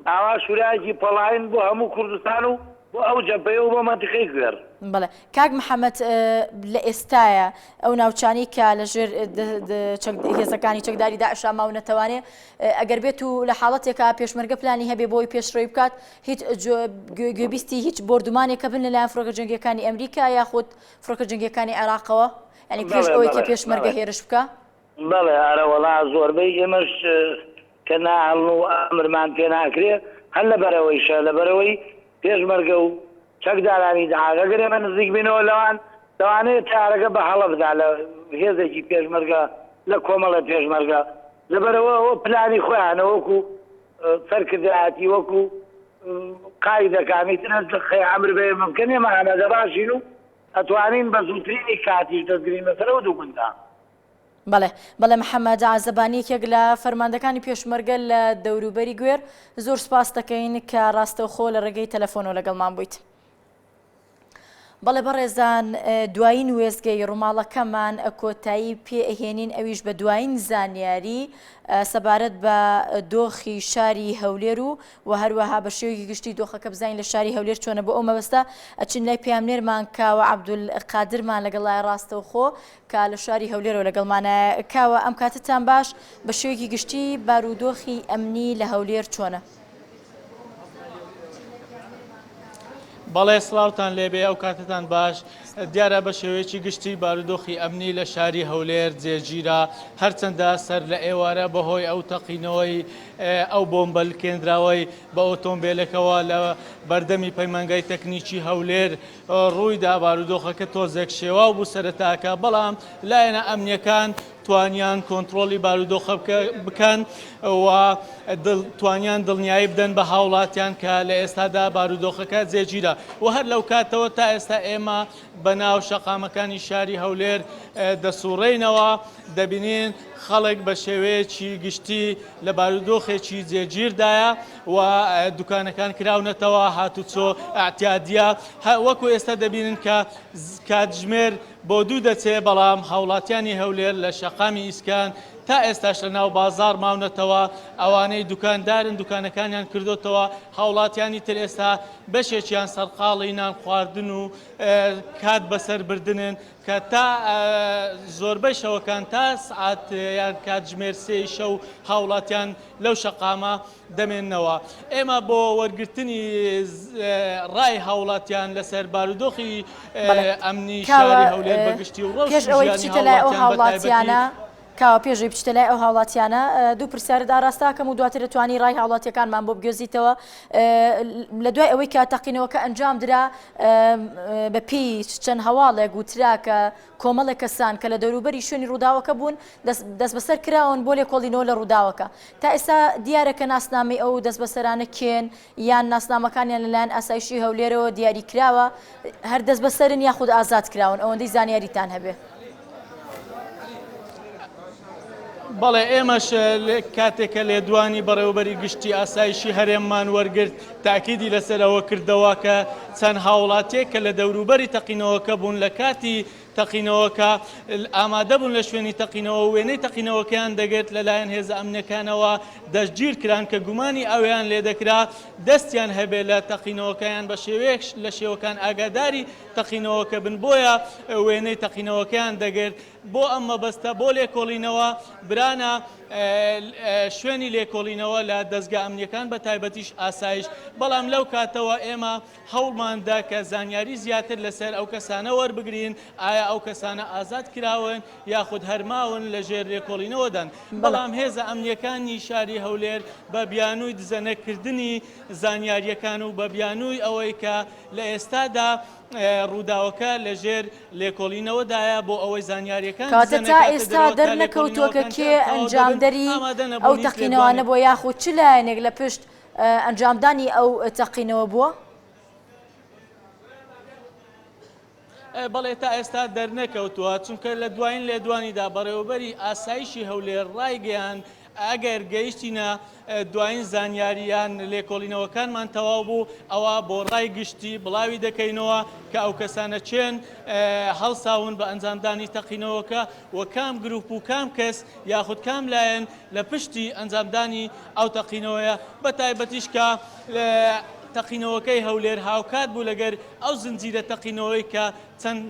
ئاوا شورایەکی پۆڵاین بۆ هەموو کوردستان و بۆ ئەو جەبەیە و بۆ مەنتیقەی گوێر. بەڵێ کاک محەممەد لە ئێستاە ئەو ناوچانی کە لەژێر هێزەکانی چەکداری داعش ماو نەتەوانێ ئەگەر بێت و لە حاڵەتێکا پێشمەرگە پلانی هەبێ بۆی پێشڕۆی بکات هیچ گوێبیستی هیچ بردومانێکە بن لەلایەن فڕۆکە جەنگیەکانی ئەمریکا یاخود فڕۆکە جەنگیەکانی عێراقەوە ینی پێش ئەوەی کە پێشمەرگە هێرش بکە؟ بەڵێ ئارەوەڵا زۆربەی ئێمەش کە ناهڵن و ئەمرمان پێ ناکرێ هەر لەبەرەوەیشە لەبەرەوەی پێشمەرگە و چەکدارانی داعاگەر ئێمە نزیک بینەوە لەوان دەوانێت چارەکە بە هەڵە بدا لە هێزێکی پێشمەرگە لە کۆمەڵە پێشمەرگە لەبەرەوە ئەوە پلانی خۆیانە وەکو سەرکردایەتی وەکو قایدەکانی ترە خێ ئەمر بێ ممکن ئێمە ئامادە باشین و ئەتوانین بە زووترینی کاتیش دەستگرین بەسەرەوە دوو گوندان. بەڵێ محەممەد عازەبانی یەک لە فەرماندەکانی پێشمەرگە لە دەوروبەری گوێر زۆر سپاس دەکەین کە ڕاستەوخۆ لە ڕێگەی تەلەفۆنەوە لەگەڵمان بوویت. بەڵێ بەڕێزان دوایین وێزگەی ڕووماڵەکەمان کۆتایی پێئهێنین ئەویش بە دوایین زانیاری سەبارەت بە دۆخی شاری هەولێر و هەروەها بە شێوەیەکی گشتی دۆخەکە بزانین لە شاری هەولێر چۆنە بۆ ئەو مەبەستە ئەچین لای پامنێرمان کاوە عەبدولقادرمان لەگەڵ لای ڕاستەوخۆ کە لە شاری هەولێرەوە لەگەڵمانە کاوە ئەم کاتتان باش بە شێوەیەکی گشتی بارودۆخی ئەمنی لە هەولێر چۆنە؟ بەڵێ سڵاوتان لێبێ ئەو کاتتان باش دیارە بە شێوەیەکی گشتی بارودۆخی ئەمنی لە شاری هەولێر جێگیرە هەرچەندە سەر لە ئێوارە بەهۆی ئەو تەقینەوەی ئەو بۆمبەلکێنراوەی بە ئۆتۆمبیلەکەەوە لە بەردەمی پەیمانگای تەکنیکی هەولێر ڕوویدا بارودۆخەکە تۆزێک شێوا بوو سەرەتاکە بەڵام لایەنە ئەمنیەکان توانیان کۆنتترۆلی بارودۆخە بکەن و توانیان دڵنیایی بدەن بە هاوڵاتیان کە لە ئێستادا بارودۆخەکە جێگیرە و هەر لەو کاتەوە تا ئێستا ئێمە بە ناو شەقامەکانی شاری هەولێر دەسوڕێینەوە دەبینین خەڵک بە شێوەیەکی گشتی لە بارودۆخێکی جێگیردایە و دوکانەکان کراونەتەوە هاتوچۆ ئاعتیادیە وەکو ئێستا دەبینن کە کاتژمێر بۆ دوو دەچێ بەڵام هاوڵاتیانی هەولێر لە شەقامی ئیسکان تا ئێستاش لە ناو بازار ماونەتەوە ئەوانەی دوکاندارن دوکانەکانیان کردوتەوە هاوڵاتیانی تر ئێستا بەشێکیان سەرقاڵی نان خواردن و کات بەسەر بردنن کە تا زۆربەی شەوەکان تا سعات یان کاتژمێر سێی شەو هاوڵاتیان لەو شەقامە دەمێننەوە ئێمە بۆ وەرگرتنی ڕای هاوڵاتیان لەسەر بارودۆخی ئەمنی شاری هەولێر بەگشتی و ڕۆژ کاوە پێشی بچتە لای ئەو هاوڵاتیانە دوو پرسیارت ئاراستاکەم و دواتر دەتوانی ڕای هاوڵاتیەکانمان بۆ بگوێزیتەوە لە دوای ئەوەی کە تەقینەوەکە ئەنجام درا بە پێی چەند هەواڵێک گوترا کە کۆمەڵێک کەسان کە لە دەوروبەری شوێنی ڕووداوەکە بوون دەست بەسەر کراون بۆ لێکۆڵینەوە لە ڕووداوەکە تا ئێستا دیارەکە ناسنامەی ئەو دەست بەسەرانە کێن یان ناسنامەکانیان لەلایەن ئاسایشی هەولێرەوە دیاری کراوە هەر دەست بەسەرن یاخود ئازاد کراون ئەوەندەی زانیاریتان هەبێ. بەڵێ ئێمەش کاتێکە لێدوانی بەڕێوەبەری گشتی ئاسایشی هەرێممان وەرگرت تاکیدی لەسەرەوە کردەوە کە چەند هاوڵاتێک کە لە دەوروبەری تەقینەوەکە بوون لە کاتی تەقینەوەکە ئامادە بوون لە شوێنی تەقینەوە وێنەی تەقینەوەکەیان دەگرێت لەلایەن هێزە ئەمنەکانەوە دەستگیر کران کە گومانی ئەویان لێ دەکرا دەستیان هەبێت لە تەقینەوەکەیان بە شێوەیەک لە شێوەکان ئاگاداری تەقینەوەکە بن بۆیە وێنەی تەقینەوەکەیان دەگرت بۆ ئەم مەبەستە بۆ لێکۆڵینەوە برانە شوێنی لێکۆڵینەوە لە دەستگا ئەمنیەکان بە تایبەتیش ئاسایش بەڵام لەو کاتەوە ئێمە هەوڵماندا کە زانیاری زیاتر لەسەر ئەو کەسانە وەربگرین ئایا ئەو کەسانە ئازاد کراون یاخود هەرماون لە ژێر لێکۆڵینەوەدان بەڵام هێزە ئەمنیەکانی شاری هەولێر بە بیانووی دزەنەکردنی زانیاریەکان و بە بیانووی ئەوەی کە لە ئێستادا ڕووداوەکە لە ژێر لێکۆڵینەوەدایە بۆ ئەوەی زانیاریەکان کاتە تا ئێستا دەرنەکەوتووە کە کێ ئەنجامدەری ئەو تەقینەوانە بۆ یاخود چ لایەنێک لە پشت ئەنجامدانی ئەو تەقینەوە بووە؟ بەڵێ تا ئێستا دەرنەکەوتووە چونکە لە دوایین لێدوانیدا بەڕێوەبەری ئاسایشی هەولێر ڕایگەیان ئەگەر گەیشتینە دوایین زانیاریان لێکۆڵینەوەکانمان تەواو بوو ئەوە بۆ ڕای گشتی بڵاوی دەکەینەوە کە ئەو کەسانە چێن هەڵساون بە ئەنجامدانی تەقینەوەکە و کام گروپ و کام کەس یاخود کام لایەن لە پشتی ئەنجامدانی ئەو تەقینەوەیە بە تایبەتیش کە تەقینەوەکەی هەولێر هاوکات بوو لەگەر ئەو زنجیرە تەقینەوەی کە چەند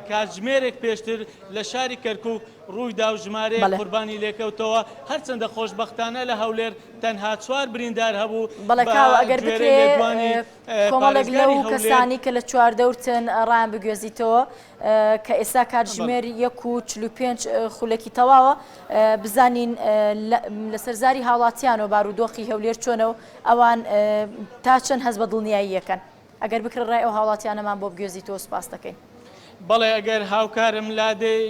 کاتژمێرێک پێشتر لە شاری کەرکووک ڕوویدا و ژمارەیە قوربانی لێکەوتەوە هەرچەندە خۆشبەختانە لە هەولێر تەنها 4 بریندار هەبوو بەڵێکاو ئەگەر بکرێت کۆمەڵێک لەو کەسانی کە لە چواردەورتن ڕایان بگوێزیتەوە کە ئێستا کاتژمێر 1.45 خولەکی تەواوە بزانین لە سەرزاری هاوڵاتیان و بارودۆخی هەولێر چۆنە و ئەوان تا چەند هەست بە دڵنیایی یەکەن ئەگەر بکرێ ڕای ئەو هاوڵاتیانەمان بۆ بگوێزیتەوە سوپاس دەکەین. بەڵێ ئەگەر هاوکارم لادەی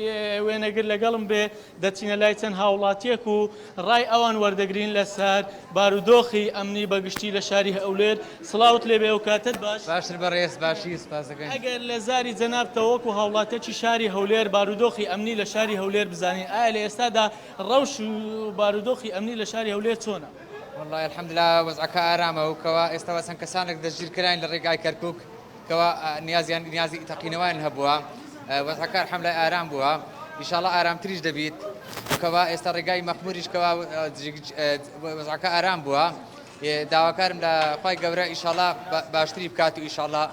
وێنەگر لەگەڵم بێ دەچینە لای چەند هاوڵاتیەک و ڕای ئەوان وەردەگرین لەسەر بارودۆخی ئەمنی بەگشتی لە شاری هەولێر سڵاوت لێبێ و کاتت باشتر بەڕێز باشی سپاس دەکەین. ئەگەر لە زاری جەنابتەوەک و هاوڵاتێکی شاری هەولێر بارودۆخی ئەمنی لە شاری هەولێر بزانین ئایا لە ئێستادا ڕەوش و بارودۆخی ئەمنی لە شاری هەولێر چۆنە؟ والله الحمدلله وەزعەکە ئارامە و کەوا ئێستا چەند کەسانێک دەستگیرکراین لە ڕێگای کەرکووک کەوا نیازی تەقینەوەیان هەبووە وەزعەکە الحەمدلله ئارام بووە ئینشاءڵڵا ئارامتریش دەبیت کەوا ئێستا ڕێگای مەخموریش کەوا وەزعەکە ئارام بووە داواکارم لە خوای گەورە ئینشاءڵڵا باشتری بکات و ئینشاءڵڵا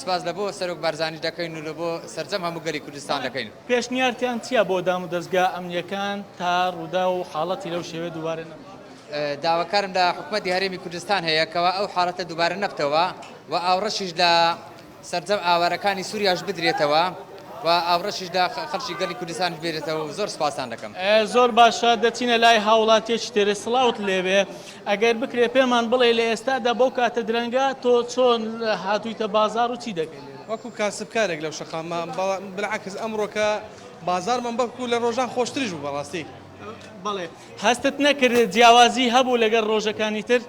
سپاس لە بۆ سەرۆک بارزانانی دەکەین و لە بۆ سەرجەم هەموو گەلی کوردستان دەکەین. پێشنیارتیان چییە بۆ دام و دەستگا ئەمنیەکان تا ڕوودا و حاڵەتی لەو شێوێ دووبارە داواکارم لە حکوومەتی هەرێمی کوردستان هەیە کەوا ئەو حاڵەتە دووبارە نەبتەوە و ئاوڕەشیش لە سەرجەم ئاوارەکانی سووریاش بدرێتەوە و ئاوڕەشیش لە خەڵکی گەلی کوردستانش بێرێتەوە و زۆر سپاسان دەکەم. زۆر باشە دەچینە لای هاوڵاتێکی تێرە سڵاوت لێبێ ئەگەر بکرێ پێمان بڵێ لە ئێستادا بەو کاتە درەنگە تۆ چۆن هاتوویتە بازار و چی دەکەیت؟ وەکو کاسبکارێک لەو شەقامان بلعکس ئەمڕۆکە بازارمان بەکو لە ڕۆژان خۆشتریش بوو بەڕاستی. بەڵێ هەستت نەکرد جیاوازی هەبوو لەگەر ڕۆژەکانی تر؟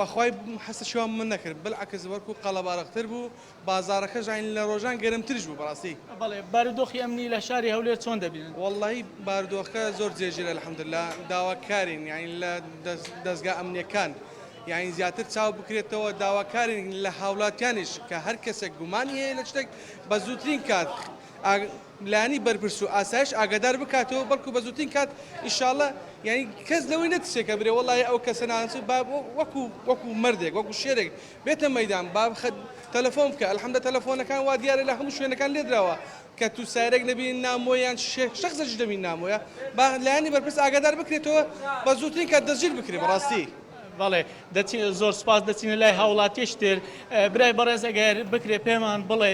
بەخوای حەسەشیوان من نەکرد بلعکس وەرکو قەڵەبارەختر بوو بازارەکە ژین لە ڕۆژان گەرمترش بوو بەڕاستی. بەڵێ بارودۆخی ئەمنی لە شاری هەولێر چۆن دەبینن؟ وەڵڵاهی بارودۆخەکە زۆر جێژیرە الحەمدوللا داواکارین یعنی لە دەستگا ئەمنیەکان یعنی زیاتر چاو بکرێتەوە داواکارین لە هاوڵاتیانیش کە هەر کەسێک گومانی هەیە لە شتێک بە زووترین کات لانی بەرپرس و ئاسایش ئاگادار بکاتەوە بەڵکو بە زووترین کات ئینشاءڵڵا یعنی کەس لەوەی نەتسێکە برێ وەڵڵاهی ئەو کەسە نانچ وەکو مردێک وەکو شێرێک بێتە مەیدان با تەلەفۆن بکە ئەلحەمدە تەلەفۆنەکان وا دیارە لە هەموو شوێنەکان لێدراوە کە تو سایرێک نەبین نامۆیان شەخصەش دەبین نامۆیە با لایانی بەرپرس ئاگادار بکرێتەوە بە زووترین کات دەستگیر بکرێت بەڕاستی. بەڵێ زۆر سپاس دەچینە لای هاوڵاتیش تر برای بەڕێز ئەگەر بکرێ پێمان بڵێ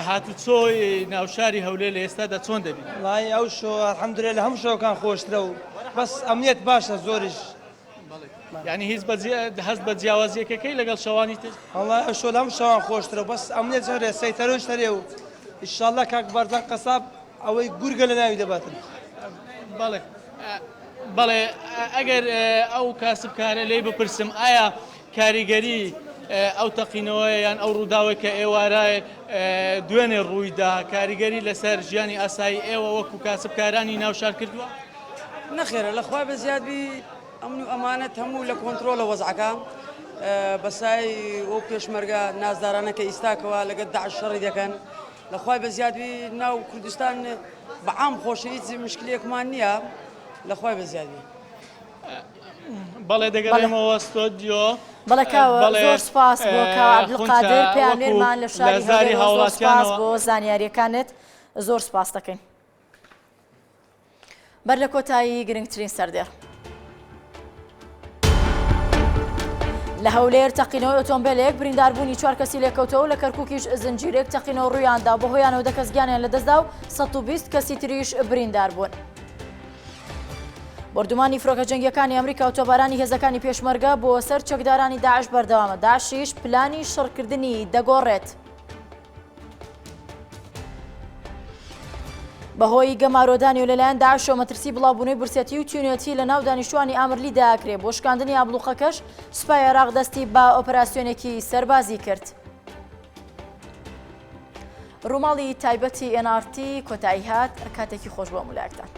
هاتوچۆی ناوشاری هەولێر لە ئێستادا چۆن دەبین؟ وڵای ئەو شۆ الحەمدولێ لە هەموو شۆکان خۆشترە و بەس ئەمنیەت باشە زۆریش. یعنی هیچ هەست بە جیاوازیەکەکەی لەگەڵ شەوانی تر؟ وڵای ئەو شۆ لە هەموو شەوان خۆشترە بەس ئەمنیەت زۆرێ سەیتەرۆش هەرێ و ئینشاءڵڵا کاک بارزان قەساب ئەوەی گورگە لە ناوی دەباتن. بەڵێ ئەگەر ئەو کاسبکارە لێی بپرسم ئایا کاریگەری ئەو تەقینەوەی یان ئەو ڕووداوی کە ئێوارای دوێنێ ڕوویدا کاریگەری لەسەر ژیانی ئاسایی ئێوە وەکو کاسبکارانی ناوشار کردووە؟ نەخێرە لەخوای بە زیادبی ئەمن و ئەمانەت هەموو لە کۆنتترۆلە وەزعەکە بەسای ئەو پێشمەرگە نازدارانە کە ئیستاکەوە لەگەڵ داعش شەڕی دەکەن لەخوای بە زیادبی ناو کوردستان بەعام خۆشە هیچ مشکلێکمان نییە لەخوای بە زیادبی بەڵێ دەگەڕێمەوە ستۆدیۆ بەڵێکاوە زۆر سپاس بۆ کاوە عەبدولقادر پێیانێرمان لە شاری هەولێر سپاس بۆ زانیاریەکانت زۆر سپاس دەکەین بەر لە کۆتایی گرنگترین سەردێڕ لە هەولێر تەقینەوەی ئۆتۆمبیلێک برینداربوونی 4 کەسی لێکەوتەوە لە کەرکووکیش زنجیرێک تەقینەوە ڕوویاندا بە هۆیانەوە 10 کەس گیانیان لەدەستدا و 120 کەسی تریش بریندار بوون. بردومانی فڕۆکە جەنگیەکانی ئەمریکا و تۆبارانی هێزەکانی پێشمەرگە بۆ سەر چەکدارانی داعش بەردەوامە. داعشیش پلانی شەڕکردنی دەگۆڕێت. بەهۆی گەمارۆدانی و لەلایەن داعشەوە مەترسی بڵاوبوونەوەی برسێتی و تیونەتی لە ناو دانیشتوانی ئامرلی داکرێت. بۆ شکاندنی ئابلوقەکەش سوپای عێراق دەستی با ئۆپەراسیۆنێکی سەربازی کرد. ڕووماڵی تایبەتی NRT کۆتایی هات کاتێکی خۆش بۆ مولایەکتان.